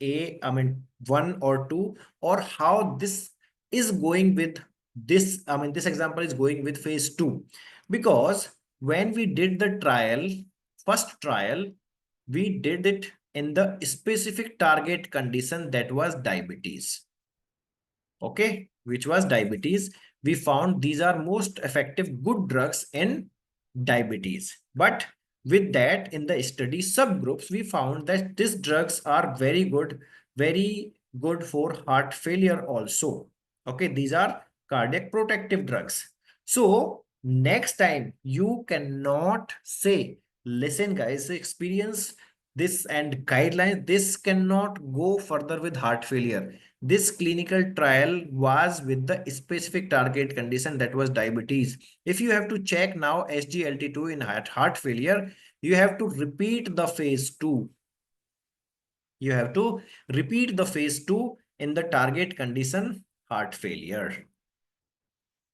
one or two, or how this is going with this? This example is going with phase two, because when we did the trial, first trial, we did it in the specific target condition, that was diabetes. Okay, which was diabetes. We found these are most effective good drugs in diabetes. But with that, in the study subgroups, we found that these drugs are very good for heart failure also. Okay, these are cardiac protective drugs. So next time you cannot say, listen guys, experience this and guidelines, this cannot go further with heart failure. This clinical trial was with the specific target condition, that was diabetes. If you have to check now SGLT2 in heart failure, you have to repeat the phase 2. You have to repeat the phase 2 in the target condition heart failure.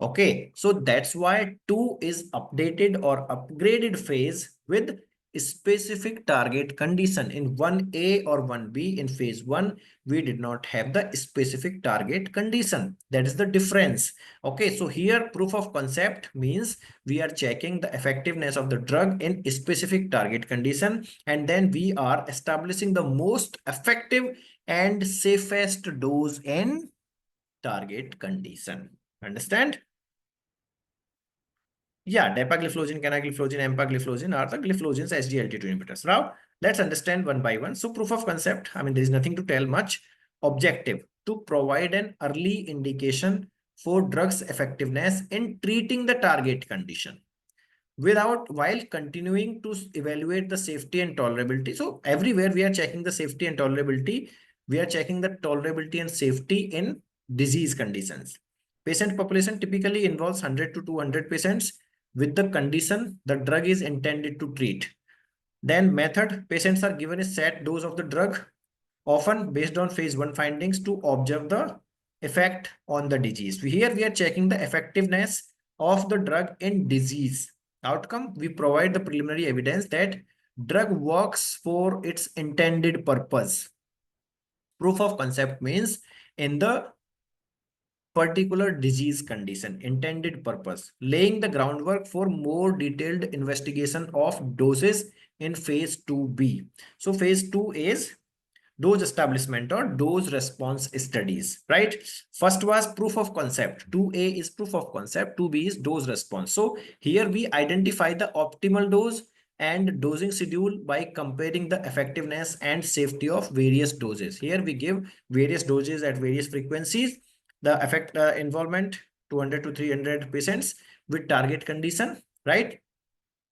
Okay, so that's why 2 is updated or upgraded phase with specific target condition. In 1A or 1B in phase 1, we did not have the specific target condition. That is the difference. Okay, so here proof of concept means we are checking the effectiveness of the drug in specific target condition, and then we are establishing the most effective and safest dose in target condition. Understand? Yeah, dapagliflozin, canagliflozin, empagliflozin are the gliflozin's SGLT2 inhibitors. Now, let's understand one by one. So, proof of concept, there is nothing to tell much. Objective, to provide an early indication for drugs effectiveness in treating the target condition, while continuing to evaluate the safety and tolerability. So everywhere we are checking the safety and tolerability. We are checking the tolerability and safety in disease conditions. Patient population typically involves 100 to 200 patients with the condition the drug is intended to treat. Then method, patients are given a set dose of the drug, often based on phase 1 findings, to observe the effect on the disease. Here we are checking the effectiveness of the drug in disease outcome. We provide the preliminary evidence that drug works for its intended purpose. Proof of concept means in the particular disease condition, intended purpose, laying the groundwork for more detailed investigation of doses in phase 2B. So phase 2 is dose establishment or dose response studies, right? First was proof of concept. 2A is proof of concept. 2B is dose response. So here we identify the optimal dose and dosing schedule by comparing the effectiveness and safety of various doses. Here we give various doses at various frequencies. The effect involvement 200 to 300 patients with target condition, right?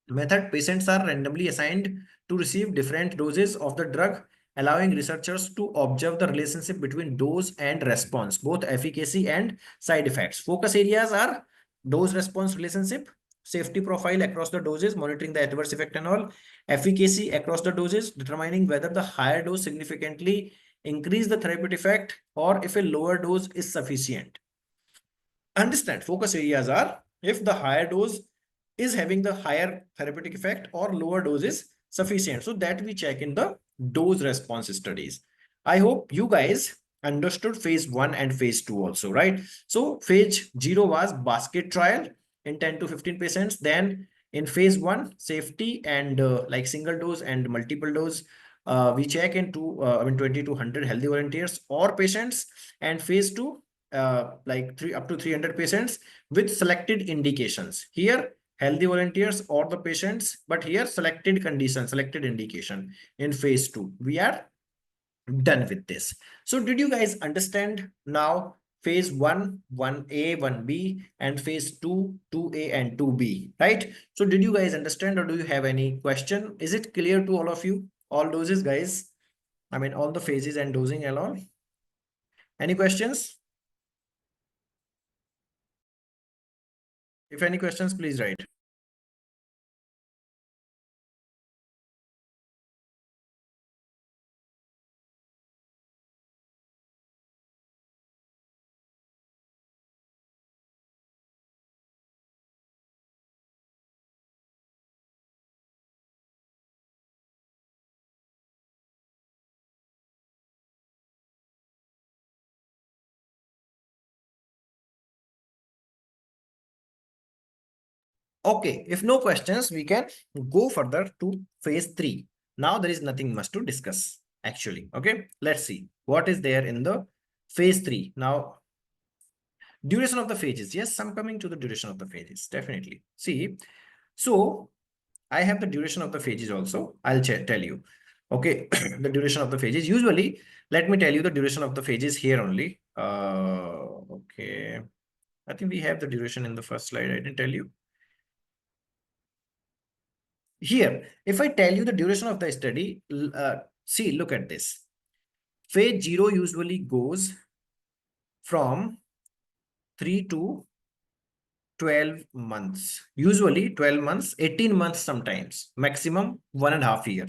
Method, patients are randomly assigned to receive different doses of the drug, allowing researchers to observe the relationship between dose and response, both efficacy and side effects. Focus areas are dose response relationship, safety profile across the doses, monitoring the adverse effect and all, efficacy across the doses, determining whether the higher dose significantly increase the therapeutic effect or if a lower dose is sufficient. Understand, focus areas are if the higher dose is having the higher therapeutic effect or lower dose is sufficient. So that we check in the dose response studies. I hope you guys understood phase 1 and phase 2 also, right? So phase 0 was basket trial in 10 to 15 patients. Then in phase 1, safety and like single dose and multiple dose, we check into 20 to 100 healthy volunteers or patients. And phase 2, like up to 300 patients with selected indications. Here healthy volunteers or the patients, but here selected condition, selected indication. In phase 2 we are done with this. So did you guys understand now phase 1, 1A, 1B, and phase 2, 2A and 2B, right? So did you guys understand, or do you have any question? Is it clear to all of you, all doses guys? All the phases and dosing and all. Any questions? If any questions, please write. Okay, if no questions, we can go further to phase 3. Now there is nothing much to discuss actually. Okay, let's see what is there in the phase 3. Now, duration of the phases. Yes, I'm coming to the duration of the phases, definitely. See, so I have the duration of the phases also. I'll tell you. Okay, the duration of the phases. Usually, let me tell you the duration of the phases here only. Okay, I think we have the duration in the first slide. I didn't tell you. Here, if I tell you the duration of the study, see, look at this. Phase 0 usually goes from 3 to 12 months. Usually 12 months, 18 months sometimes, maximum 1.5 year.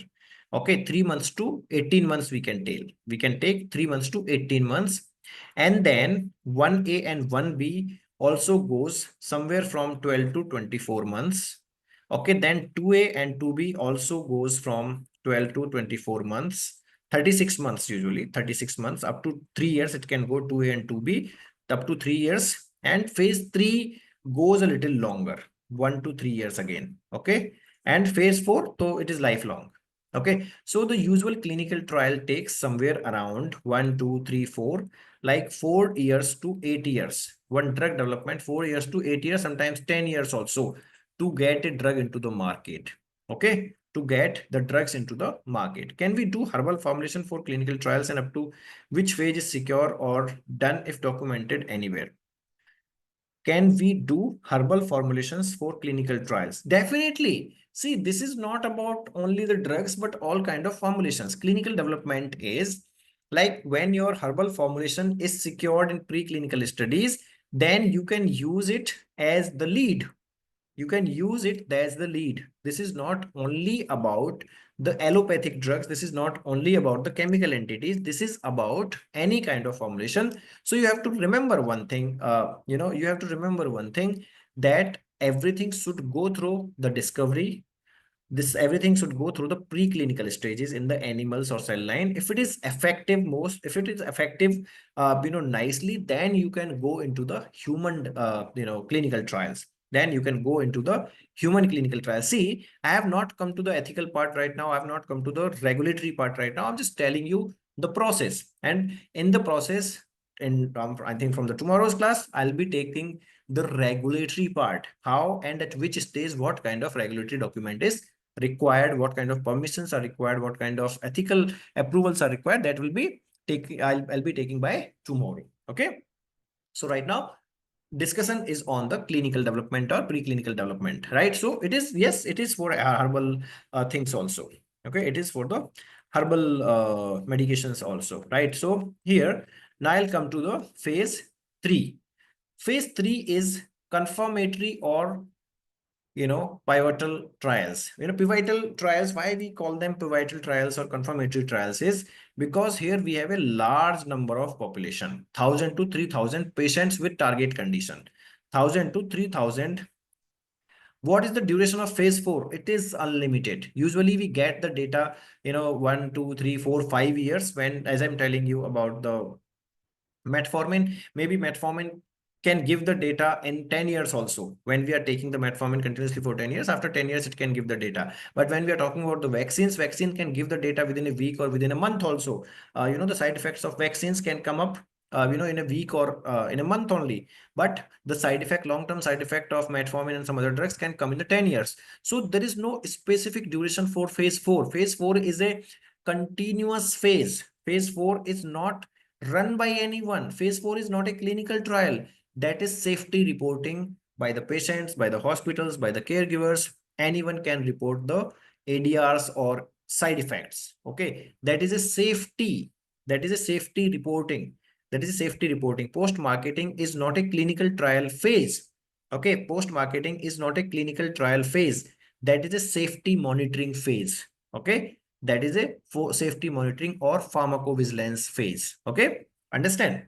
Okay, 3 months to 18 months we can take. We can take 3 months to 18 months. And then 1A and 1B also goes somewhere from 12 to 24 months. Okay, then 2A and 2B also goes from 12 to 24 months. 36 months usually, 36 months, up to 3 years it can go 2A and 2B, up to 3 years. And phase 3 goes a little longer, 1 to 3 years again. Okay, and phase 4, so it is lifelong. Okay, so the usual clinical trial takes somewhere around 1, 2, 3, 4, like 4 years to 8 years. One drug development, 4 years to 8 years, sometimes 10 years also, to get a drug into the market. Okay, to get the drugs into the market. Can we do herbal formulation for clinical trials, and up to which phase is secure or done if documented anywhere? Can we do herbal formulations for clinical trials? Definitely. See, this is not about only the drugs, but all kind of formulations. Clinical development is like when your herbal formulation is secured in preclinical studies, then you can use it as the lead. You can use it as the lead. This is not only about the allopathic drugs. This is not only about the chemical entities. This is about any kind of formulation. So you have to remember one thing, you have to remember one thing, that everything should go through the discovery. This everything should go through the preclinical stages in the animals or cell line. If it is effective, if it is effective, nicely, then you can go into the human, clinical trials. Then you can go into the human clinical trials. See, I have not come to the ethical part right now. I have not come to the regulatory part right now. I'm just telling you the process. And in the process, I think from the tomorrow's class, I'll be taking the regulatory part. How and at which stage, what kind of regulatory document is required, what kind of permissions are required, what kind of ethical approvals are required, that will be taking, I'll be taking by tomorrow. Okay, so right now discussion is on the clinical development or preclinical development, right? So it is, yes, it is for herbal things also. Okay, it is for the herbal medications also, right? So here now I'll come to the phase 3. Phase 3 is confirmatory or pivotal trials. Pivotal trials, why we call them pivotal trials or confirmatory trials is because here we have a large number of population, 1,000 to 3,000 patients with target condition, 1,000 to 3,000. What is the duration of phase 4? It is unlimited. Usually we get the data, 1, 2, 3, 4, 5 years, when, as I'm telling you about the metformin, maybe metformin can give the data in 10 years also. When we are taking the metformin continuously for 10 years, after 10 years it can give the data. But when we are talking about the vaccines, vaccine can give the data within a week or within a month also. The side effects of vaccines can come up in a week or in a month only. But the side effect, long-term side effect of metformin and some other drugs can come in the 10 years. So there is no specific duration for phase 4. Phase 4 is a continuous phase. Phase 4 is not run by anyone. Phase 4 is not a clinical trial. That is safety reporting by the patients, by the hospitals, by the caregivers. Anyone can report the ADRs or side effects. Okay, that is a safety. That is a safety reporting. That is a safety reporting. Post-marketing is not a clinical trial phase. Okay, post-marketing is not a clinical trial phase. That is a safety monitoring phase. Okay, that is a safety monitoring or pharmacovigilance phase. Okay, understand?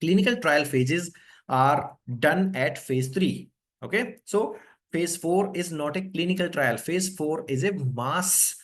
Clinical trial phases are done at phase 3. Okay, so phase 4 is not a clinical trial. Phase 4 is a mass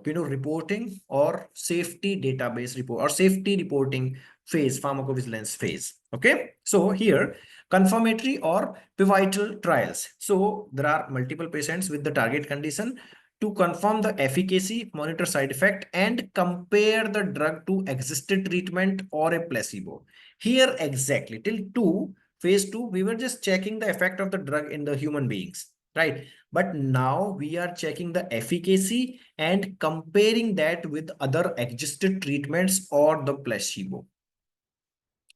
reporting or safety database report or safety reporting phase, pharmacovigilance phase. Okay, so here Confirmatory or pivotal trials. So there are multiple patients with the target condition to confirm the efficacy, monitor side effect, and compare the drug to existing treatment or a placebo. Here exactly till phase 2, we were just checking the effect of the drug in the human beings, right? But now we are checking the efficacy and comparing that with other existing treatments or the placebo.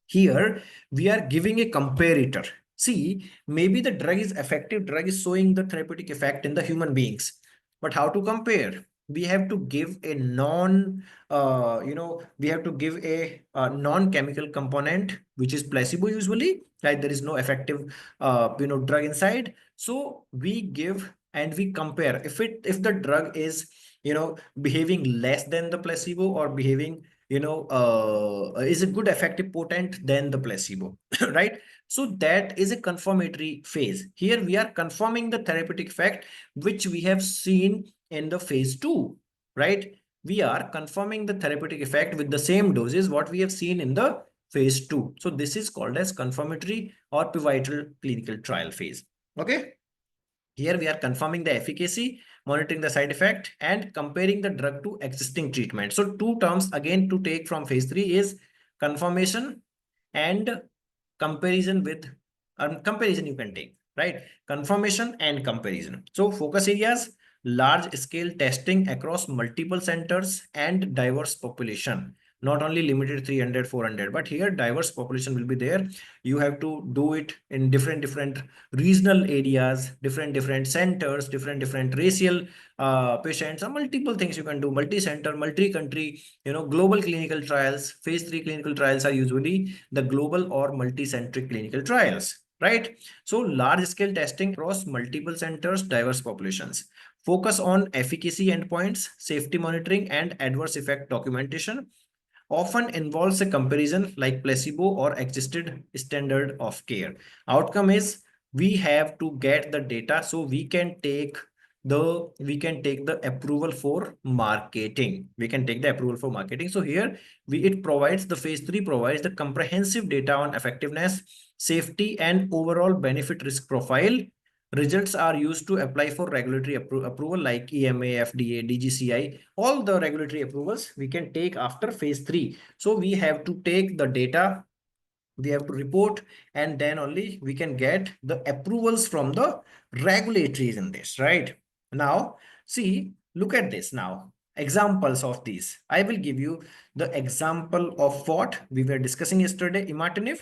Here, we are giving a comparator. See, maybe the drug is effective, drug is showing the therapeutic effect in the human beings. But how to compare? We have to give a we have to give a non-chemical component, which is placebo usually, right? There is no effective, drug inside. So we give and we compare. If the drug is, behaving less than the placebo or behaving is a good effective potent than the placebo right? So that is a confirmatory phase. Here we are confirming the therapeutic effect which we have seen in the phase 2, right? We are confirming the therapeutic effect with the same doses what we have seen in the phase 2. So this is called as confirmatory or pivotal clinical trial phase. Okay, here we are confirming the efficacy, monitoring the side effect, and comparing the drug to existing treatment. So two terms again to take from phase 3 is confirmation and comparison with comparison you can take, right? Confirmation and comparison. So focus areas, large scale testing across multiple centers and diverse population. Not only limited 300, 400, but here diverse population will be there. You have to do it in different regional areas, different centers, different racial patients, or multiple things you can do, multi-center, multi-country, global clinical trials. Phase 3 clinical trials are usually the global or multi-centric clinical trials, right? So large scale testing across multiple centers, diverse populations. Focus on efficacy endpoints, safety monitoring, and adverse effect documentation. Often involves a comparison like placebo or existed standard of care. Outcome is we have to get the data so we can take the approval for marketing. We can take the approval for marketing. So here it provides the phase 3 provides the comprehensive data on effectiveness, safety, and overall benefit risk profile. Results are used to apply for regulatory approval like EMA, FDA, DGCI, all the regulatory approvals we can take after phase 3. So we have to take the data, we have to report, and then only we can get the approvals from the regulatories in this, right? Now, see, look at this now. Examples of these. I will give you the example of what we were discussing yesterday, imatinib.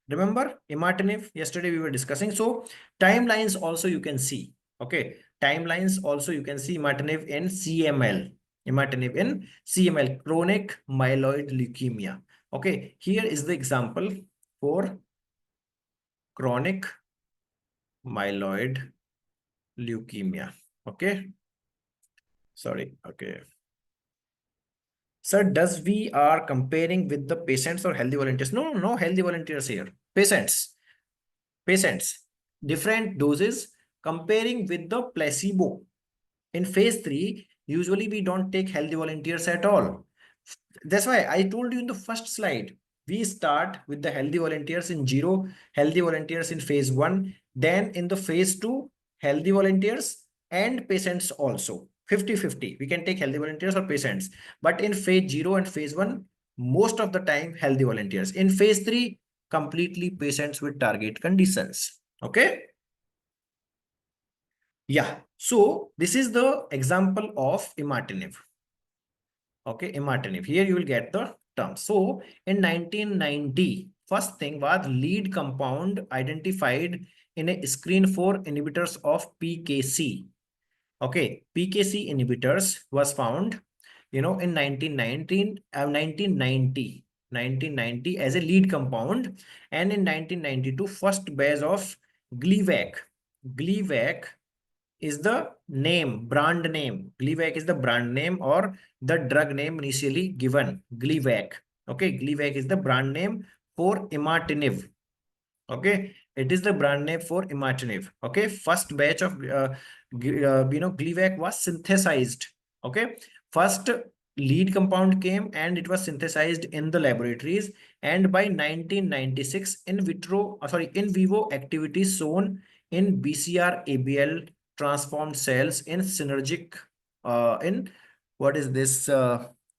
Remember, imatinib, yesterday we were discussing. So timelines also you can see. Okay, timelines also you can see imatinib in CML. Imatinib in CML, chronic myeloid leukemia. Okay, here is the example for chronic myeloid leukemia. Okay, sorry. Okay, sir, does we are comparing with the patients or healthy volunteers? No healthy volunteers here. Patients, different doses comparing with the placebo. In phase 3, usually we don't take healthy volunteers at all. That's why I told you in the first slide, we start with the healthy volunteers in 0, healthy volunteers in phase 1, then in the phase 2, healthy volunteers and patients also. 50-50. We can take healthy volunteers or patients. But in phase 0 and phase 1, most of the time healthy volunteers. In phase 3, completely patients with target conditions. Okay. Yeah. So this is the example of imatinib. Okay, imatinib. Here you will get the term. So in 1990, first thing was lead compound identified in a screen for inhibitors of PKC. Okay, PKC inhibitors was found, in 1990 as a lead compound, and in 1992 first batch of Gleevec. Gleevec is the name, brand name. Gleevec is the brand name or the drug name initially given, Gleevec. Okay, Gleevec is the brand name for imatinib. Okay, it is the brand name for imatinib. Okay, first batch of Gleevec was synthesized. Okay, first lead compound came and it was synthesized in the laboratories. And by 1996, in vivo activity shown in BCR-ABL transformed cells in synergic, in what is this,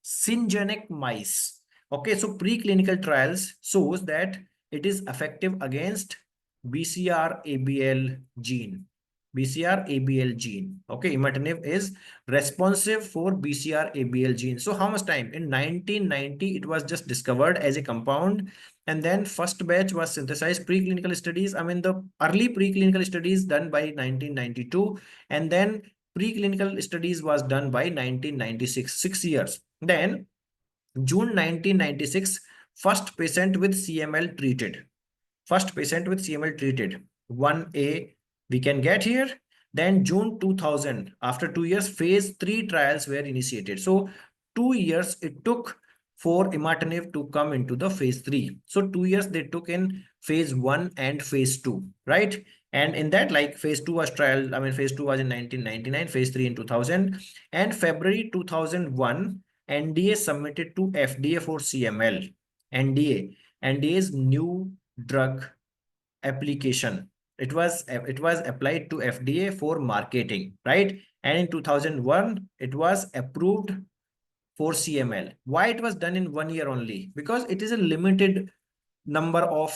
syngenic mice. Okay, so preclinical trials shows that it is effective against BCR-ABL gene. BCR-ABL gene. Okay, imatinib is responsive for BCR-ABL gene. So how much time? In 1990, it was just discovered as a compound, and then first batch was synthesized. Preclinical studies, I mean the early preclinical studies done by 1992, and then preclinical studies was done by 1996, 6 years. Then June 1996, first patient with CML treated. First patient with CML treated. 1A we can get here. Then June 2000, after 2 years, phase 3 trials were initiated. So 2 years it took for imatinib to come into the phase 3. So 2 years they took in phase 1 and phase 2, right? And in that, like phase 2 was trial, I mean, phase 2 was in 1999, phase 3 in 2000. And February 2001, NDA submitted to FDA for CML. NDA's new drug application. It was applied to FDA for marketing, right? And in 2001, it was approved for CML. Why it was done in 1 year only? Because it is a limited number of,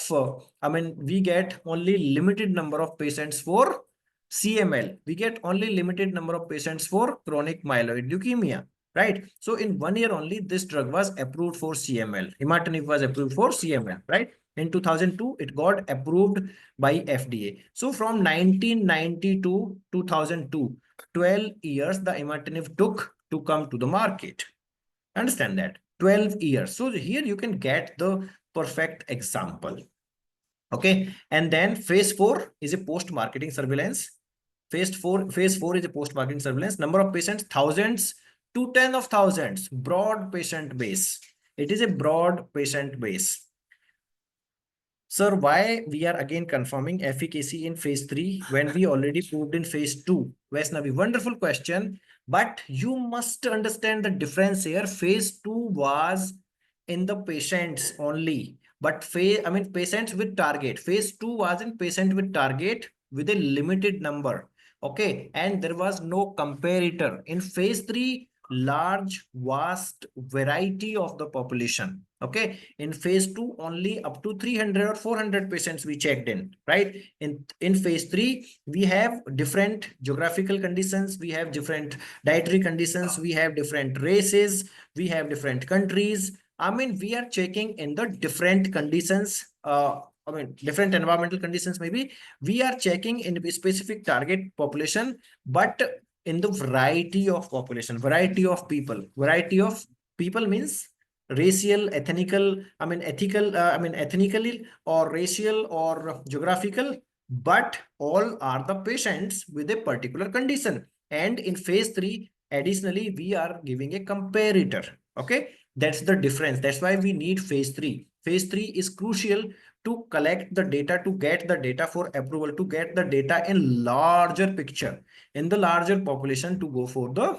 I mean, we get only limited number of patients for CML. We get only limited number of patients for chronic myeloid leukemia, right? So in 1 year only, this drug was approved for CML. Imatinib was approved for CML, right? In 2002, it got approved by FDA. So from 1990 to 2002, 12 years the imatinib took to come to the market. Understand that? 12 years. So here you can get the perfect example. Okay. And then phase 4 is a post-marketing surveillance. Phase 4 is a post-marketing surveillance. Number of patients, thousands to tens of thousands. Broad patient base. It is a broad patient base. Sir, why we are again confirming efficacy in phase 3 when we already proved in phase 2? Vaishnavi, wonderful question. But you must understand the difference here. Phase 2 was in the patients only. But patients with target. Phase 2 was in patient with target with a limited number. Okay. And there was no comparator. In phase 3, large, vast variety of the population. Okay. In phase 2, only up to 300 or 400 patients we checked in, right? In phase 3, we have different geographical conditions, we have different dietary conditions, we have different races, we have different countries. I mean, we are checking in the different conditions, different environmental conditions, maybe we are checking in a specific target population, but in the variety of population, variety of people means racial, ethnical, ethnically or racial or geographical, but all are the patients with a particular condition. And in phase 3, additionally, we are giving a comparator. Okay, that's the difference. That's why we need phase 3. Phase 3 is crucial to collect the data, to get the data for approval, to get the data in larger picture, in the larger population, to go for the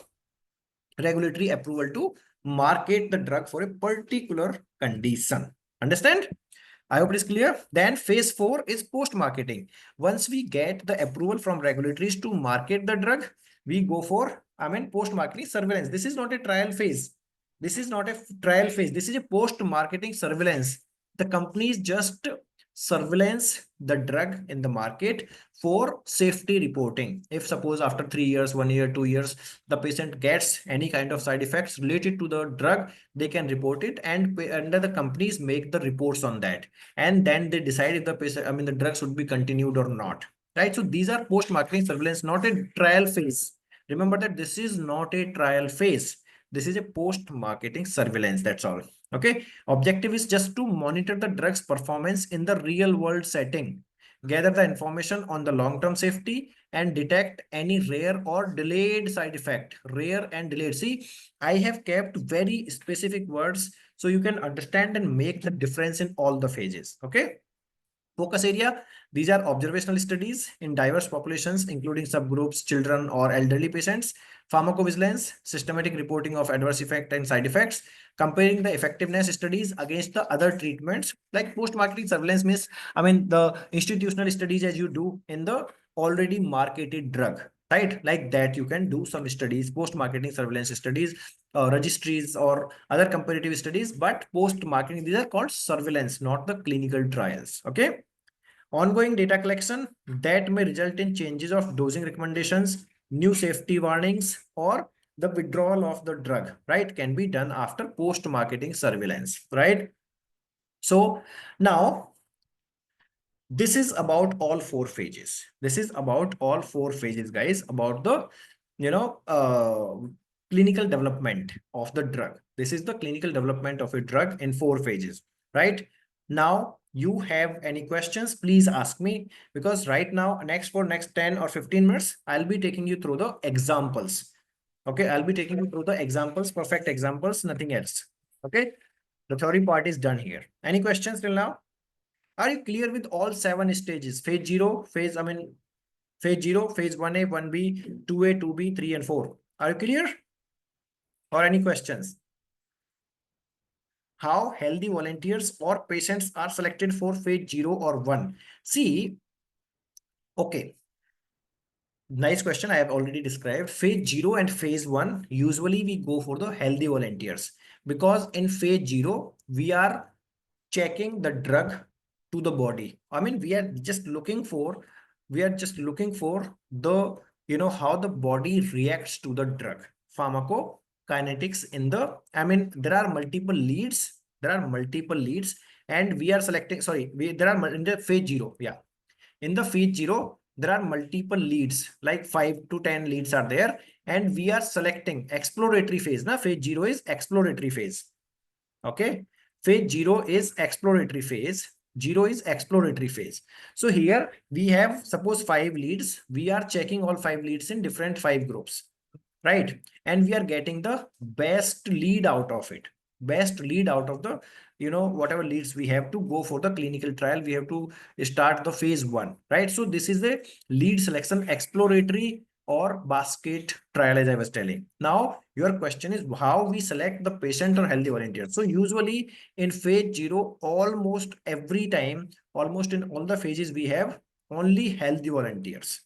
regulatory approval to market the drug for a particular condition. Understand? I hope it is clear. Then phase 4 is post-marketing. Once we get the approval from regulatories to market the drug, we go for, post-marketing surveillance. This is not a trial phase. This is not a trial phase. This is a post-marketing surveillance. The companies just surveillance the drug in the market for safety reporting. If suppose after 3 years, 1 year, 2 years, the patient gets any kind of side effects related to the drug, they can report it, and the companies make the reports on that. And then they decide if the patient, the drug should be continued or not. Right. So these are post-marketing surveillance, not a trial phase. Remember that this is not a trial phase. This is a post-marketing surveillance. That's all. Okay. Objective is just to monitor the drug's performance in the real world setting, gather the information on the long-term safety, and detect any rare or delayed side effect. Rare and delayed. See, I have kept very specific words so you can understand and make the difference in all the phases. Okay. Focus area. These are observational studies in diverse populations, including subgroups, children or elderly patients. Pharmacovigilance, systematic reporting of adverse effect and side effects, comparing the effectiveness studies against the other treatments. Like post-marketing surveillance means, I mean, the institutional studies as you do in the already marketed drug, right? Like that, you can do some studies, post-marketing surveillance studies, registries or other comparative studies, but post-marketing, these are called surveillance, not the clinical trials. Okay. Ongoing data collection that may result in changes of dosing recommendations, new safety warnings, or the withdrawal of the drug, right, can be done after post-marketing surveillance, right? So now this is about all four phases. This is about all four phases, guys, about the, you know, clinical development of the drug. This is the clinical development of a drug in four phases, right? Now, you have any questions, please ask me, because right now, next 10 or 15 minutes, I'll be taking you through the examples. Okay, I'll be taking you through the examples, perfect examples, nothing else. Okay, the theory part is done here. Any questions till now? Are you clear with all seven stages? Phase zero, phase zero, phase 1A, 1B, 2A, 2B, 3 and 4. Are you clear? Or any questions? How healthy volunteers or patients are selected for phase 0 or 1? See, okay. Nice question. I have already described phase 0 and phase 1. Usually we go for the healthy volunteers because in phase 0, we are checking the drug to the body. I mean, we are just looking for the, how the body reacts to the drug. Pharmacokinetics in the, I mean, there are multiple leads. There are multiple leads and we are selecting, sorry, there are in the phase 0. Yeah. In the phase 0, there are multiple leads, like 5 to 10 leads are there. And we are selecting exploratory phase. Na? Phase 0 is exploratory phase. Okay. Phase 0 is exploratory phase. 0 is exploratory phase. So here we have, suppose 5 leads. We are checking all 5 leads in different 5 groups, right? And we are getting the best lead out of it. Best lead out of the, whatever leads we have to go for the clinical trial. We have to start the phase 1, right? So this is the lead selection, exploratory or basket trial, as I was telling. Now, your question is how we select the patient or healthy volunteer. So usually in phase 0, almost every time, almost in all the phases, we have only healthy volunteers.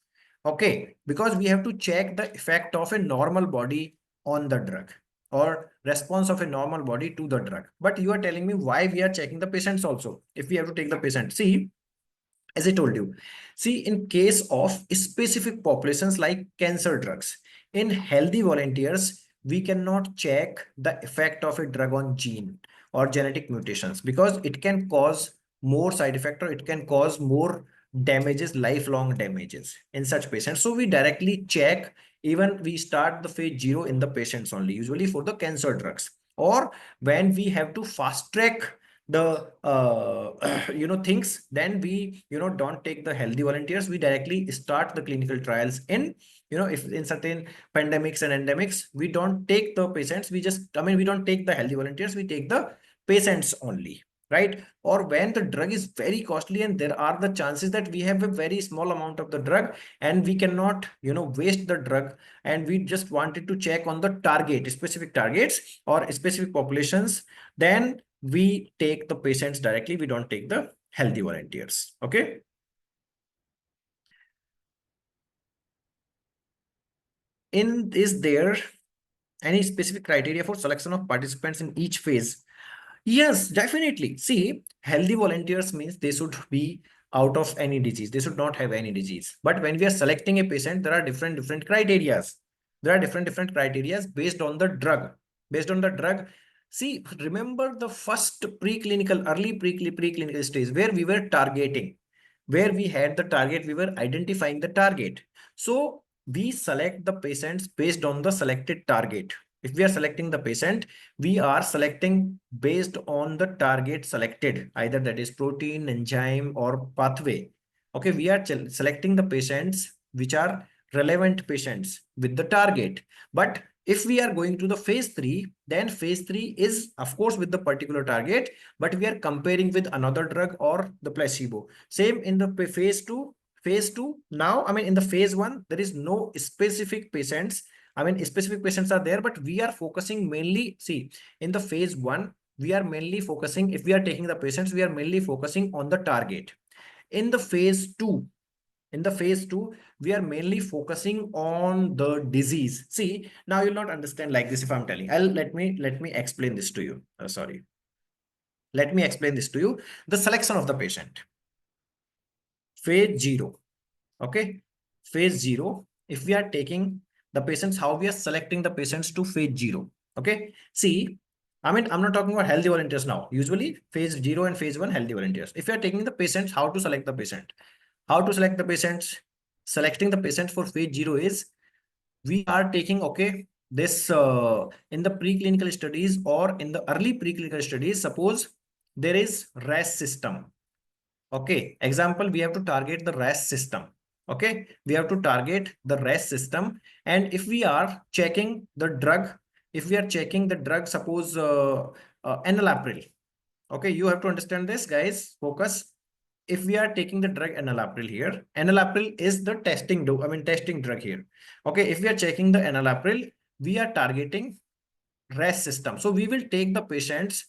Okay, because we have to check the effect of a normal body on the drug or response of a normal body to the drug. But you are telling me why we are checking the patients also if we have to take the patient. See, as I told you, see, in case of specific populations like cancer drugs, in healthy volunteers, we cannot check the effect of a drug on gene or genetic mutations because it can cause more side effect or it can cause more damages, lifelong damages in such patients. So we directly check, even we start the phase 0 in the patients only, usually for the cancer drugs. Or when we have to fast track the things, then we don't take the healthy volunteers, we directly start the clinical trials in, if in certain pandemics and endemics, we don't take the patients, we just, I mean, we don't take the healthy volunteers, we take the patients only, right? Or when the drug is very costly and there are the chances that we have a very small amount of the drug and we cannot waste the drug, and we just wanted to check on the target, specific targets or specific populations, then we take the patients directly, we don't take the healthy volunteers. Okay. Is there any specific criteria for selection of participants in each phase? Yes, definitely. See, healthy volunteers means they should be out of any disease. They should not have any disease. But when we are selecting a patient, there are different criterias. There are different criterias based on the drug. Based on the drug. See, remember the first preclinical, early preclinical stage where we were targeting, where we had the target, we were identifying the target. So we select the patients based on the selected target. If we are selecting the patient, we are selecting based on the target selected, either that is protein, enzyme, or pathway. Okay, we are selecting the patients which are relevant patients with the target. But If we are going to the phase 3, then phase 3 is of course with the particular target, but we are comparing with another drug or the placebo. Same in the phase 2. Phase 2 now, I mean in the phase 1 there is no specific patients. I mean specific patients are there, but we are focusing mainly, see, in the phase 1 we are mainly focusing, if we are taking the patients, we are mainly focusing on the target. In the phase 2, in the phase 2 we are mainly focusing on the disease. See, now you'll not understand like this if I'm telling. Let me explain this to you. Sorry, let me explain this to you. The selection of the patient, phase 0. Okay, phase 0, if we are taking the patients, how we are selecting the patients to phase 0. Okay, see, I mean I'm not talking about healthy volunteers now. Usually phase 0 and phase 1 healthy volunteers. If you are taking the patients, how to select the patient? How to select the patients? Selecting the patient for phase 0 is, we are taking, okay, this in the preclinical studies or in the early preclinical studies, suppose there is RAS system. Okay, example, we have to target the RAS system. Okay, we have to target the RAS system. And if we are checking the drug, if we are checking the drug, suppose enalapril. Okay, you have to understand this, guys. Focus. If we are taking the drug enalapril here, enalapril is the testing drug here. Okay, if we are checking the enalapril, we are targeting RAS system. So we will take the patients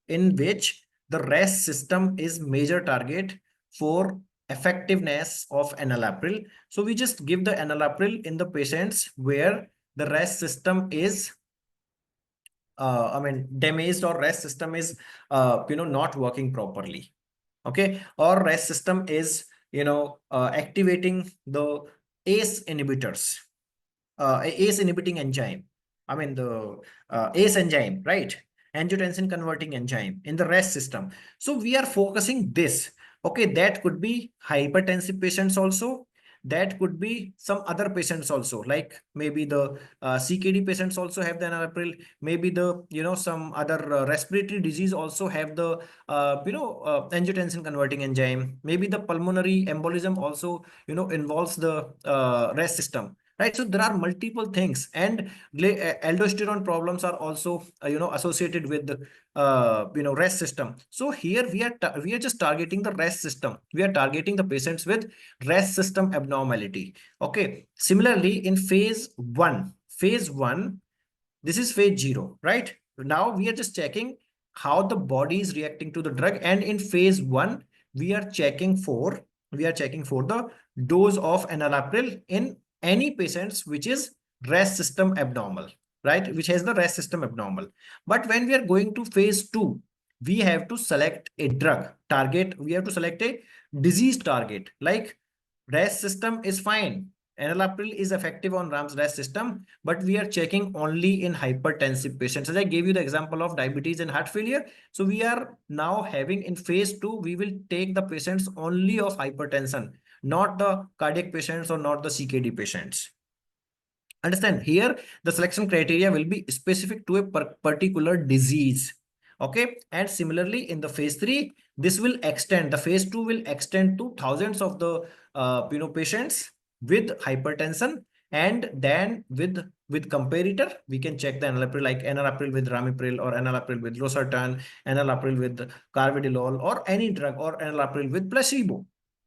in which the RAS system is major target for effectiveness of enalapril. So we just give the enalapril in the patients where the RAS system is damaged, or RAS system is not working properly. Okay, or RAS system is activating the ACE inhibitors, ACE inhibiting enzyme. I mean the ACE enzyme, right? Angiotensin converting enzyme in the RAS system. So we are focusing this. Okay, that could be hypertensive patients also. That could be some other patients also, like maybe the CKD patients also have the enalapril. Maybe the some other respiratory disease also have the angiotensin converting enzyme. Maybe the pulmonary embolism also involves the RAS system. Right, so there are multiple things, and aldosterone problems are also associated with the REST system. So here we are just targeting the REST system. We are targeting the patients with REST system abnormality. Okay. Similarly, in phase one, this is phase 0, right? Now we are just checking how the body is reacting to the drug, and in phase 1 we are checking for the dose of enalapril in any patients which is REST system abnormal, right? Which has the REST system abnormal. But when we are going to phase 2, we have to select a drug target. We have to select a disease target. Like REST system is fine. Enalapril is effective on Ram's REST system, but we are checking only in hypertensive patients. As I gave you the example of diabetes and heart failure. So we are now having in phase 2, we will take the patients only of hypertension, not the cardiac patients or not the CKD patients. Understand, here the selection criteria will be specific to a particular disease. Okay, and similarly in the phase 3, this will extend, the phase 2 will extend to thousands of the patients with hypertension. And then with comparator, we can check the enalapril, like enalapril with ramipril, or enalapril with losartan, enalapril with carvedilol, or any drug, or enalapril with placebo.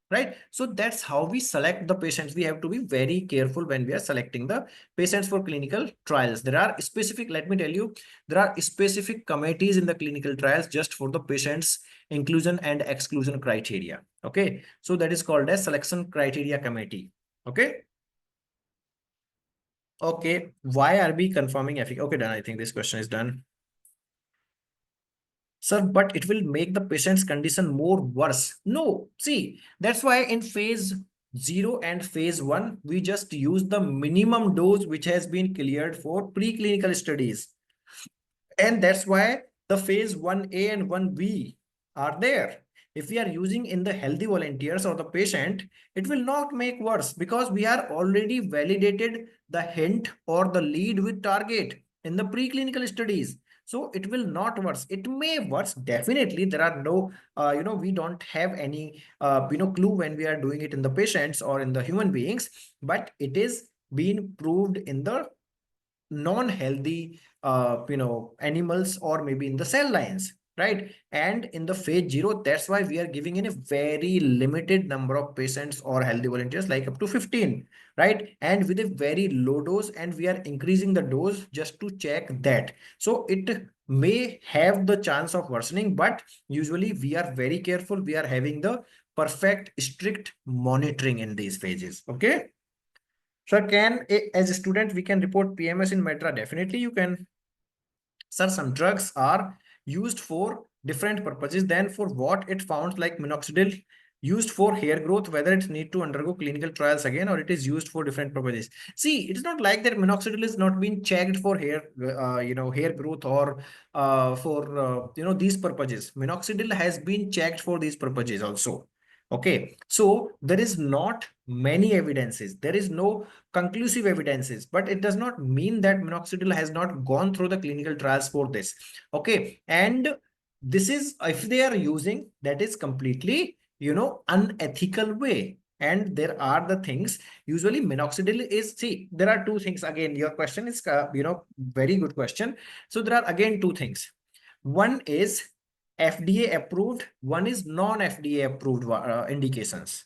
Right, so that's how we select the patients. We have to be very careful when we are selecting the patients for clinical trials. There are specific, let me tell you, there are specific committees in the clinical trials just for the patients inclusion and exclusion criteria. Okay, so that is called as selection criteria committee. Okay. Okay, why are we confirming efficacy? Okay, done. I think this question is done. Sir, but it will make the patient's condition more worse. No, see, that's why in phase 0 and phase 1, we just use the minimum dose which has been cleared for preclinical studies. And that's why the phase 1A and 1B are there. If we are using in the healthy volunteers or the patient, it will not make worse, because we are already validated the hint or the lead with target in the preclinical studies. So it will not worse. It may worse. Definitely, there are no, we don't have any, clue when we are doing it in the patients or in the human beings, but it is being proved in the non-healthy animals, or maybe in the cell lines, right? And in the phase 0, that's why we are giving in a very limited number of patients or healthy volunteers, like up to 15, right? And with a very low dose, and we are increasing the dose just to check that. So it may have the chance of worsening, but usually we are very careful. We are having the perfect strict monitoring in these phases. Okay. So as a student, we can report PMS in Metra. Definitely you can. Sir, some drugs are used for different purposes than for what it found, like minoxidil used for hair growth, whether it need to undergo clinical trials again, or it is used for different purposes. See, it is not like that minoxidil is not being checked for hair, hair growth, or for, these purposes. Minoxidil has been checked for these purposes also. Okay, so there is not many evidences. There is no conclusive evidences, but it does not mean that minoxidil has not gone through the clinical trials for this. Okay, and this is, if they are using, that is completely unethical way. And there are the things, usually minoxidil is, see, there are two things. Again, your question is very good question. So there are again two things. One is FDA approved, one is non-FDA approved indications.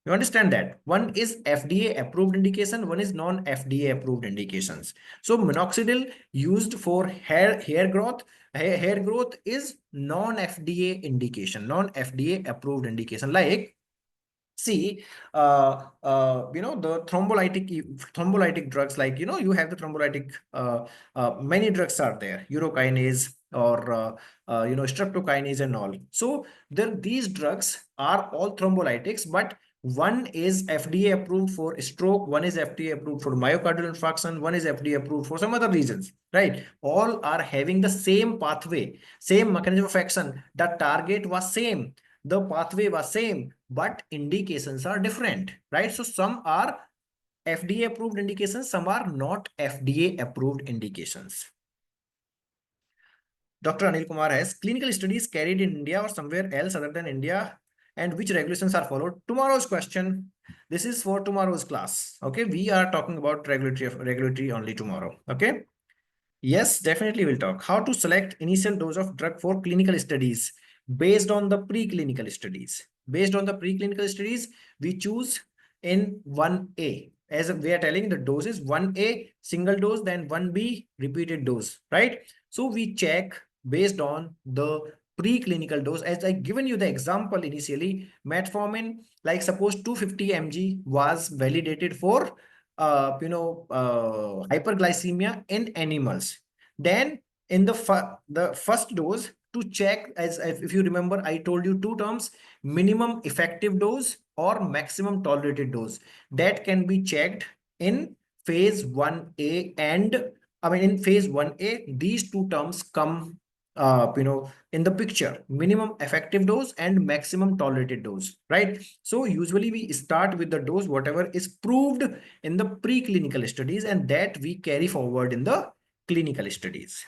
You understand that one is FDA approved indication, one is non-FDA approved indications. So minoxidil used for hair growth, hair growth is non-FDA indication, non-FDA approved indication. Like, see, the thrombolytic drugs, like, you have the thrombolytic, many drugs are there, urokinase, or streptokinase and all. So these drugs are all thrombolytics, but one is FDA approved for stroke, one is FDA approved for myocardial infarction, one is FDA approved for some other reasons, right? All are having the same pathway, same mechanism of action. The target was same, the pathway was same, but indications are different, right? So some are FDA approved indications, some are not FDA approved indications. Dr. Anil Kumar has clinical studies carried in India or somewhere else other than India, and which regulations are followed? Tomorrow's question. This is for tomorrow's class. Okay, we are talking about regulatory only tomorrow. Okay. Yes, definitely we'll talk. How to select initial dose of drug for clinical studies based on the preclinical studies. Based on the preclinical studies, we choose in 1A. As we are telling, the dose is 1A single dose, then 1B repeated dose, right? So we check based on the preclinical dose. As I given you the example initially, metformin, like suppose 250 mg was validated for hyperglycemia in animals. Then in the first dose, to check, as if you remember, I told you two terms: minimum effective dose or maximum tolerated dose. That can be checked in phase 1A, and I mean in phase 1A, these two terms come in the picture: minimum effective dose and maximum tolerated dose, right? So usually we start with the dose whatever is proved in the preclinical studies, and that we carry forward in the clinical studies.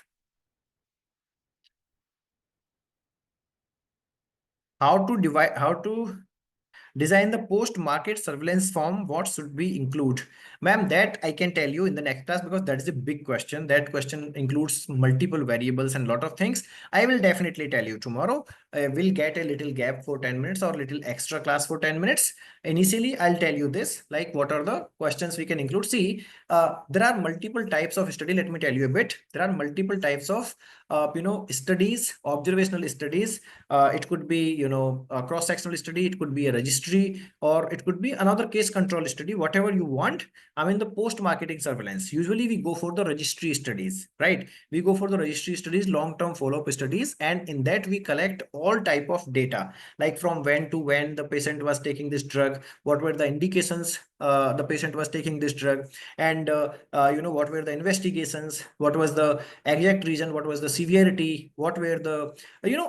How to design the post-market surveillance form, what should we include? Ma'am, that I can tell you in the next class, because that is a big question. That question includes multiple variables and a lot of things. I will definitely tell you tomorrow. We'll get a little gap for 10 minutes or little extra class for 10 minutes. Initially, I'll tell you this, like what are the questions we can include. See, there are multiple types of study. Let me tell you a bit. There are multiple types of studies, observational studies. It could be a cross-sectional study, it could be a registry, or it could be another case control study, whatever you want. I mean, the post-marketing surveillance, usually we go for the registry studies, right? We go for the registry studies, long-term follow-up studies, and in that we collect all type of data, like from when to when the patient was taking this drug, what were the indications the patient was taking this drug, and what were the investigations, what was the exact reason, what was the severity, what were the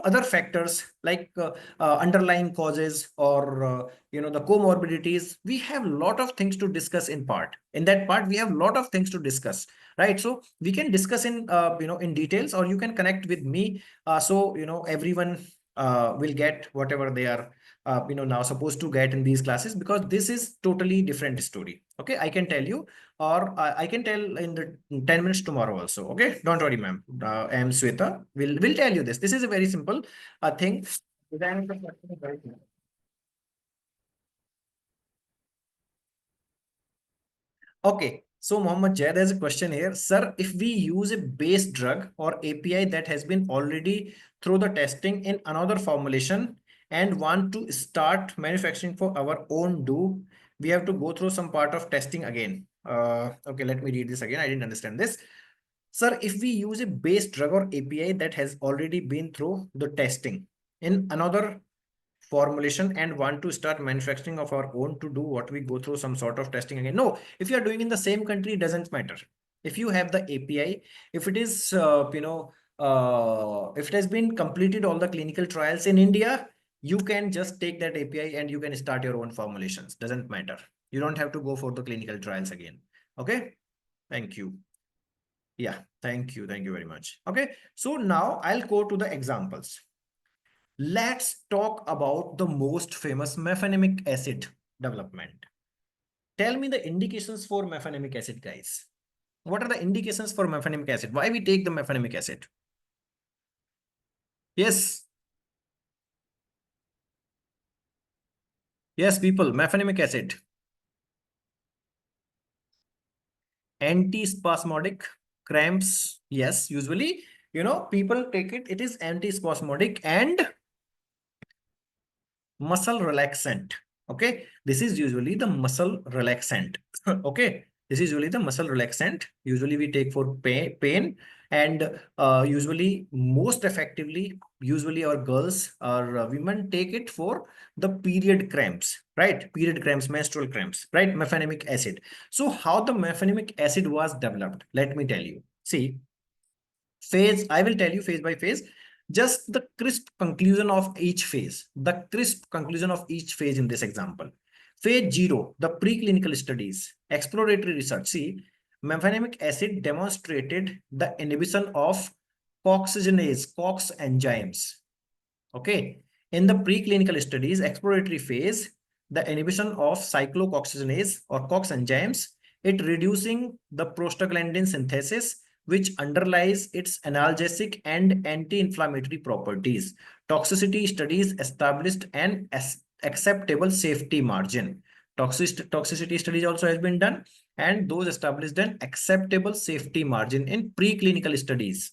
other factors, like underlying causes, or the comorbidities. We have a lot of things to discuss in that part. We have a lot of things to discuss, right? So we can discuss in in details, or you can connect with me, so everyone will get whatever they are now supposed to get in these classes, because this is totally different story. Okay, I can tell you, or I can tell in the 10 minutes tomorrow also. Okay, don't worry, ma'am. I am Sweta. Will tell you this. This is a very simple thing. Design of the question is very simple. Okay, so Mohammed Jay, there's a question here. Sir, if we use a base drug or API that has been already through the testing in another formulation and want to start manufacturing for our own, do we have to go through some part of testing again? Okay, let me read this again. I didn't understand this. Sir, if we use a base drug or API that has already been through the testing in another formulation and want to start manufacturing of our own, to do what, we go through some sort of testing again? No, if you are doing in the same country, it doesn't matter. If you have the API, if it is if it has been completed all the clinical trials in India, you can just take that API and you can start your own formulations. Doesn't matter. You don't have to go for the clinical trials again. Okay, thank you. Yeah, thank you, very much. Okay, so now I'll go to the examples. Let's talk about the most famous mefenamic acid development. Tell me the indications for mefenamic acid, guys. What are the indications for mefenamic acid? Why we take the mefenamic acid? Yes, yes, people, mefenamic acid. Antispasmodic cramps. Yes, usually, people take it. It is antispasmodic and muscle relaxant. Okay, this is usually the muscle relaxant. Okay, this is usually the muscle relaxant. Usually we take for pain, and usually most effectively, usually our girls or women take it for the period cramps, right? Period cramps, menstrual cramps, right? Mefenamic acid. So how the mefenamic acid was developed? Let me tell you. See, phase, I will tell you phase by phase, just the crisp conclusion of each phase, the crisp conclusion of each phase in this example. Phase 0, the preclinical studies, exploratory research. See, mefenamic acid demonstrated the inhibition of coxygenase, COX enzymes. Okay. In the preclinical studies, exploratory phase, the inhibition of cyclooxygenase or COX enzymes, it reducing the prostaglandin synthesis, which underlies its analgesic and anti-inflammatory properties. Toxicity studies established an acceptable safety margin. Toxicity studies also has been done, and those established an acceptable safety margin in preclinical studies.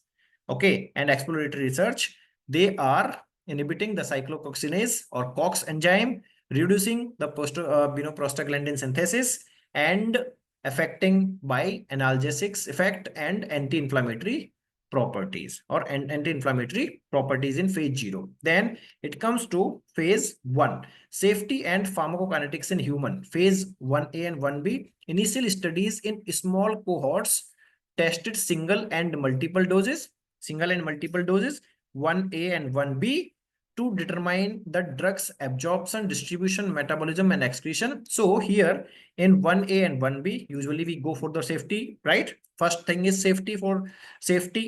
Okay, and exploratory research, they are inhibiting the cyclooxygenase or COX enzyme, reducing the prostaglandin synthesis, and affecting by analgesics effect and anti-inflammatory properties, or anti-inflammatory properties in phase 0. Then it comes to phase 1, safety and pharmacokinetics in human. Phase 1A and 1B, initial studies in small cohorts tested single and multiple doses, 1A and 1B, to determine the drug's absorption, distribution, metabolism, and excretion. So here in 1A and 1B, usually we go for the safety, right? First thing is safety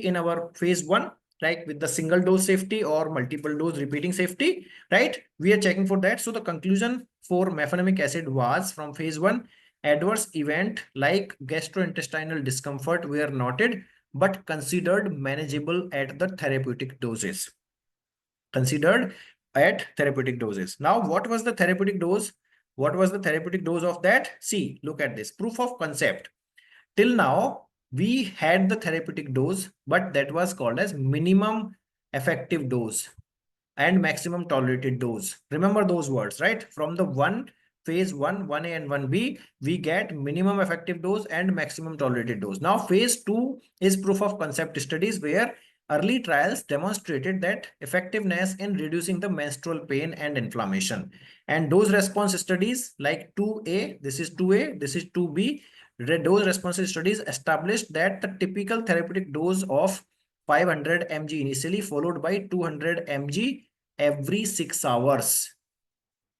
in our phase 1, like with the single dose safety or multiple dose repeating safety, right? We are checking for that. So the conclusion for mefenamic acid was from phase 1, adverse event like gastrointestinal discomfort were noted, but considered manageable at the therapeutic doses. Considered at therapeutic doses. Now, what was the therapeutic dose? What was the therapeutic dose of that? See, look at this. Proof of concept. Till now, we had the therapeutic dose, but that was called as minimum effective dose and maximum tolerated dose. Remember those words, right? From the phase 1, 1A and 1B, we get minimum effective dose and maximum tolerated dose. Now, phase 2 is proof of concept studies, where early trials demonstrated that effectiveness in reducing the menstrual pain and inflammation. And dose response studies like 2A, this is 2A, this is 2B, dose response studies established that the typical therapeutic dose of 500 mg initially, followed by 200 mg every 6 hours.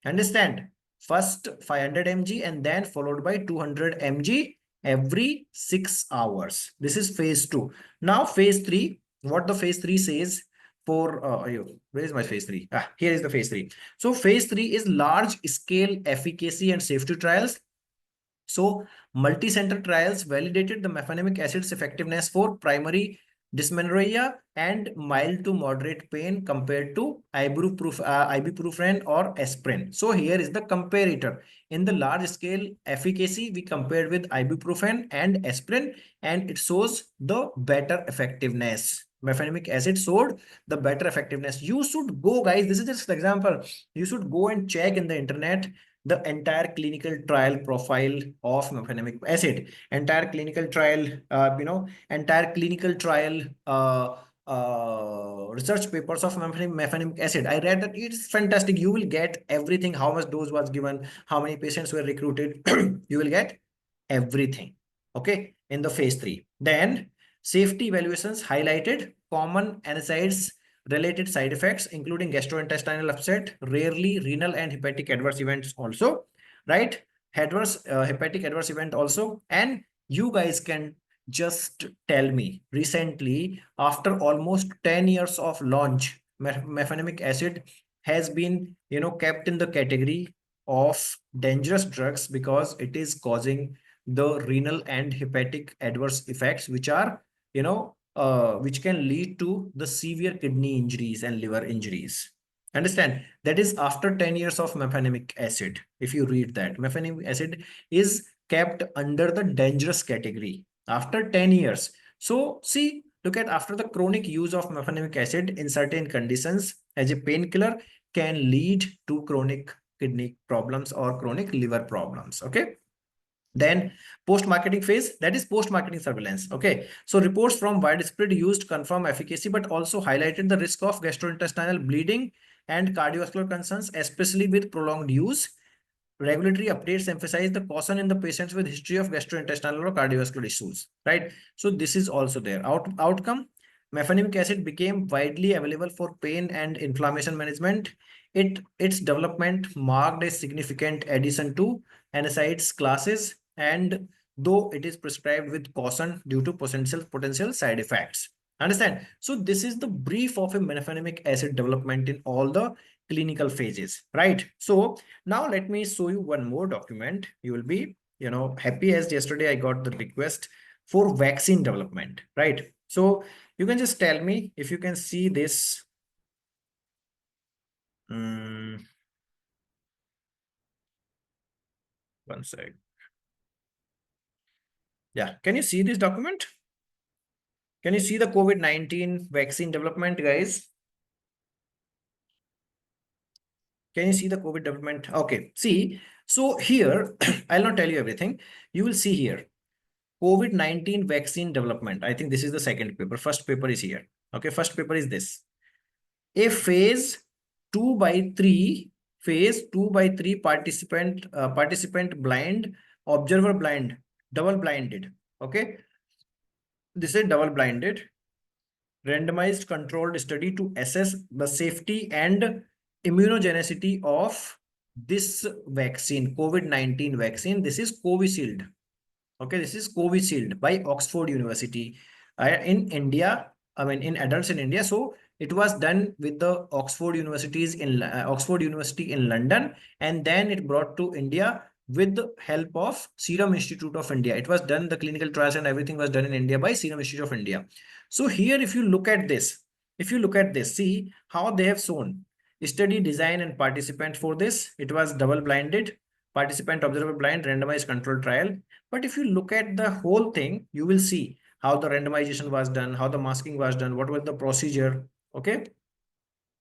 Understand? First 500 mg and then followed by 200 mg every 6 hours. This is phase 2. Now phase 3, what the phase 3 says, for where is my phase 3? Here is the phase 3. So phase 3 is large scale efficacy and safety trials. So multi-center trials validated the mefenamic acid's effectiveness for primary dysmenorrhea and mild to moderate pain compared to ibuprofen or aspirin. So here is the comparator. In the large scale efficacy, we compared with ibuprofen and aspirin, and it shows the better effectiveness. Mefenamic acid showed the better effectiveness. You should go, guys. This is just an example. You should go and check in the internet the entire clinical trial profile of mefenamic acid, entire clinical trial, entire clinical trial research papers of mefenamic acid. I read that it's fantastic. You will get everything, how much dose was given, how many patients were recruited. You will get everything, okay, in the phase 3. Then safety evaluations highlighted common NSAIDs related side effects, including gastrointestinal upset, rarely renal and hepatic adverse events also, right? Hepatic adverse event also. And you guys can just tell me, recently, after almost 10 years of launch, mefenamic acid has been, kept in the category of dangerous drugs because it is causing the renal and hepatic adverse effects, which are, which can lead to the severe kidney injuries and liver injuries. Understand? That is after 10 years of mefenamic acid. If you read that, mefenamic acid is kept under the dangerous category after 10 years. So see, look at after the chronic use of mefenamic acid in certain conditions as a painkiller can lead to chronic kidney problems or chronic liver problems. Okay. Then post-marketing phase, that is post-marketing surveillance. Okay. So reports from widespread use confirm efficacy, but also highlighted the risk of gastrointestinal bleeding and cardiovascular concerns, especially with prolonged use. Regulatory updates emphasize the caution in the patients with history of gastrointestinal or cardiovascular issues, right? So this is also there. Outcome, mefenamic acid became widely available for pain and inflammation management. Its development marked a significant addition to NSAIDs classes, and though it is prescribed with caution due to potential side effects. Understand? So this is the brief of a mefenamic acid development in all the clinical phases, right? So now let me show you one more document. You will be, happy as yesterday I got the request for vaccine development, right? So you can just tell me if you can see this. One sec. Yeah, can you see this document? Can you see the COVID-19 vaccine development, guys? Can you see the COVID development? Okay, see, so here, I'll not tell you everything. You will see here, COVID-19 vaccine development. I think this is the second paper. First paper is here. Okay, first paper is this. A phase 2/3, participant blind, observer blind, double blinded. Okay, this is double blinded randomized controlled study to assess the safety and immunogenicity of this vaccine, COVID-19 vaccine. This is Covishield. Okay, this is Covishield by Oxford University in India. I mean, in adults in India. So it was done with the Oxford University in London, and then it brought to India with the help of Serum Institute of India. It was done, the clinical trials and everything was done in India by Serum Institute of India. So here, if you look at this, see how they have shown study design and participant for this. It was double blinded, participant observer blind, randomized control trial. But if you look at the whole thing, you will see how the randomization was done, how the masking was done, what was the procedure, okay?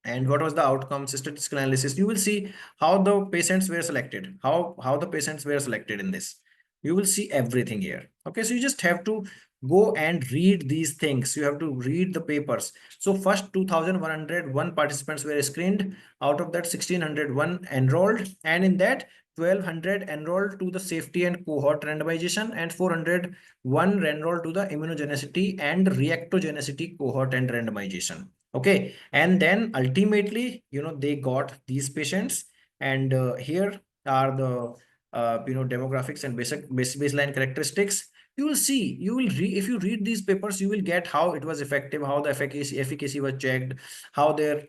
And what was the outcome, statistical analysis. You will see how the patients were selected, how the patients were selected in this. You will see everything here. Okay, so you just have to go and read these things. You have to read the papers. So first 2,101 participants were screened. Out of that, 1,601 enrolled, and in that 1,200 enrolled to the safety and cohort randomization, and 401 enrolled to the immunogenicity and reactogenicity cohort and randomization. Okay, and then ultimately, they got these patients, and here are the demographics and baseline characteristics. you will see, you will read, if you read these papers, you will get how it was effective, how the efficacy was checked, how their,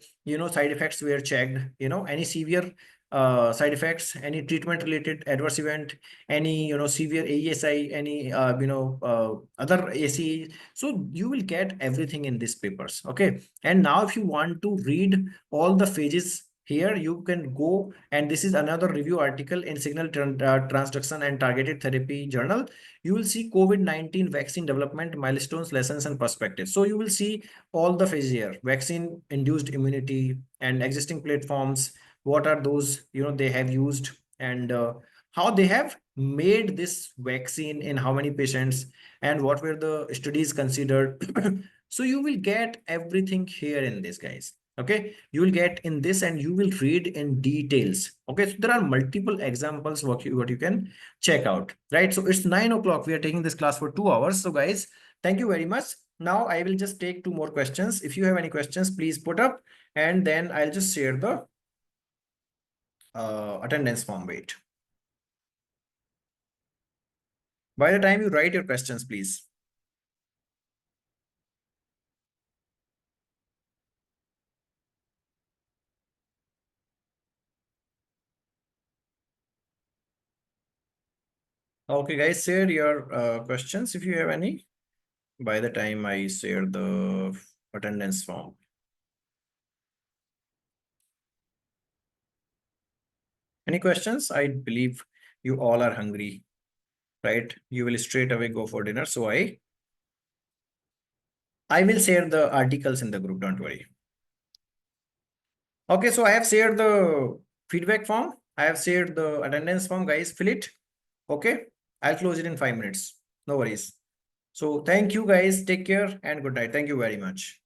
side effects were checked, any severe side effects, any treatment related adverse event, any, severe AESI, any, other ACE. So you will get everything in these papers. Okay. And now if you want to read all the phases here, you can go, and this is another review article in Transduction and Targeted Therapy Journal. You will see COVID-19 vaccine development milestones, lessons, and perspectives. So you will see all the phases here: vaccine induced immunity and existing platforms. What are those, they have used, and how they have made this vaccine in how many patients, and what were the studies considered. So you will get everything here in this, guys. Okay, you will get in this, and you will read in details. Okay, so there are multiple examples what you can check out, right? So it's 9 o'clock. We are taking this class for 2 hours. So guys, thank you very much. Now I will just take two more questions. If you have any questions, please put up, and then I'll just share the attendance form. Wait. By the time you write your questions, please. Okay, guys, share your questions if you have any by the time I share the attendance form. Any questions? I believe you all are hungry, right? You will straight away go for dinner. So I will share the articles in the group. Don't worry. Okay, so I have shared the feedback form. I have shared the attendance form, guys. Fill it. Okay. I'll close it in 5 minutes. No worries. So thank you, guys. Take care and good night. Thank you very much.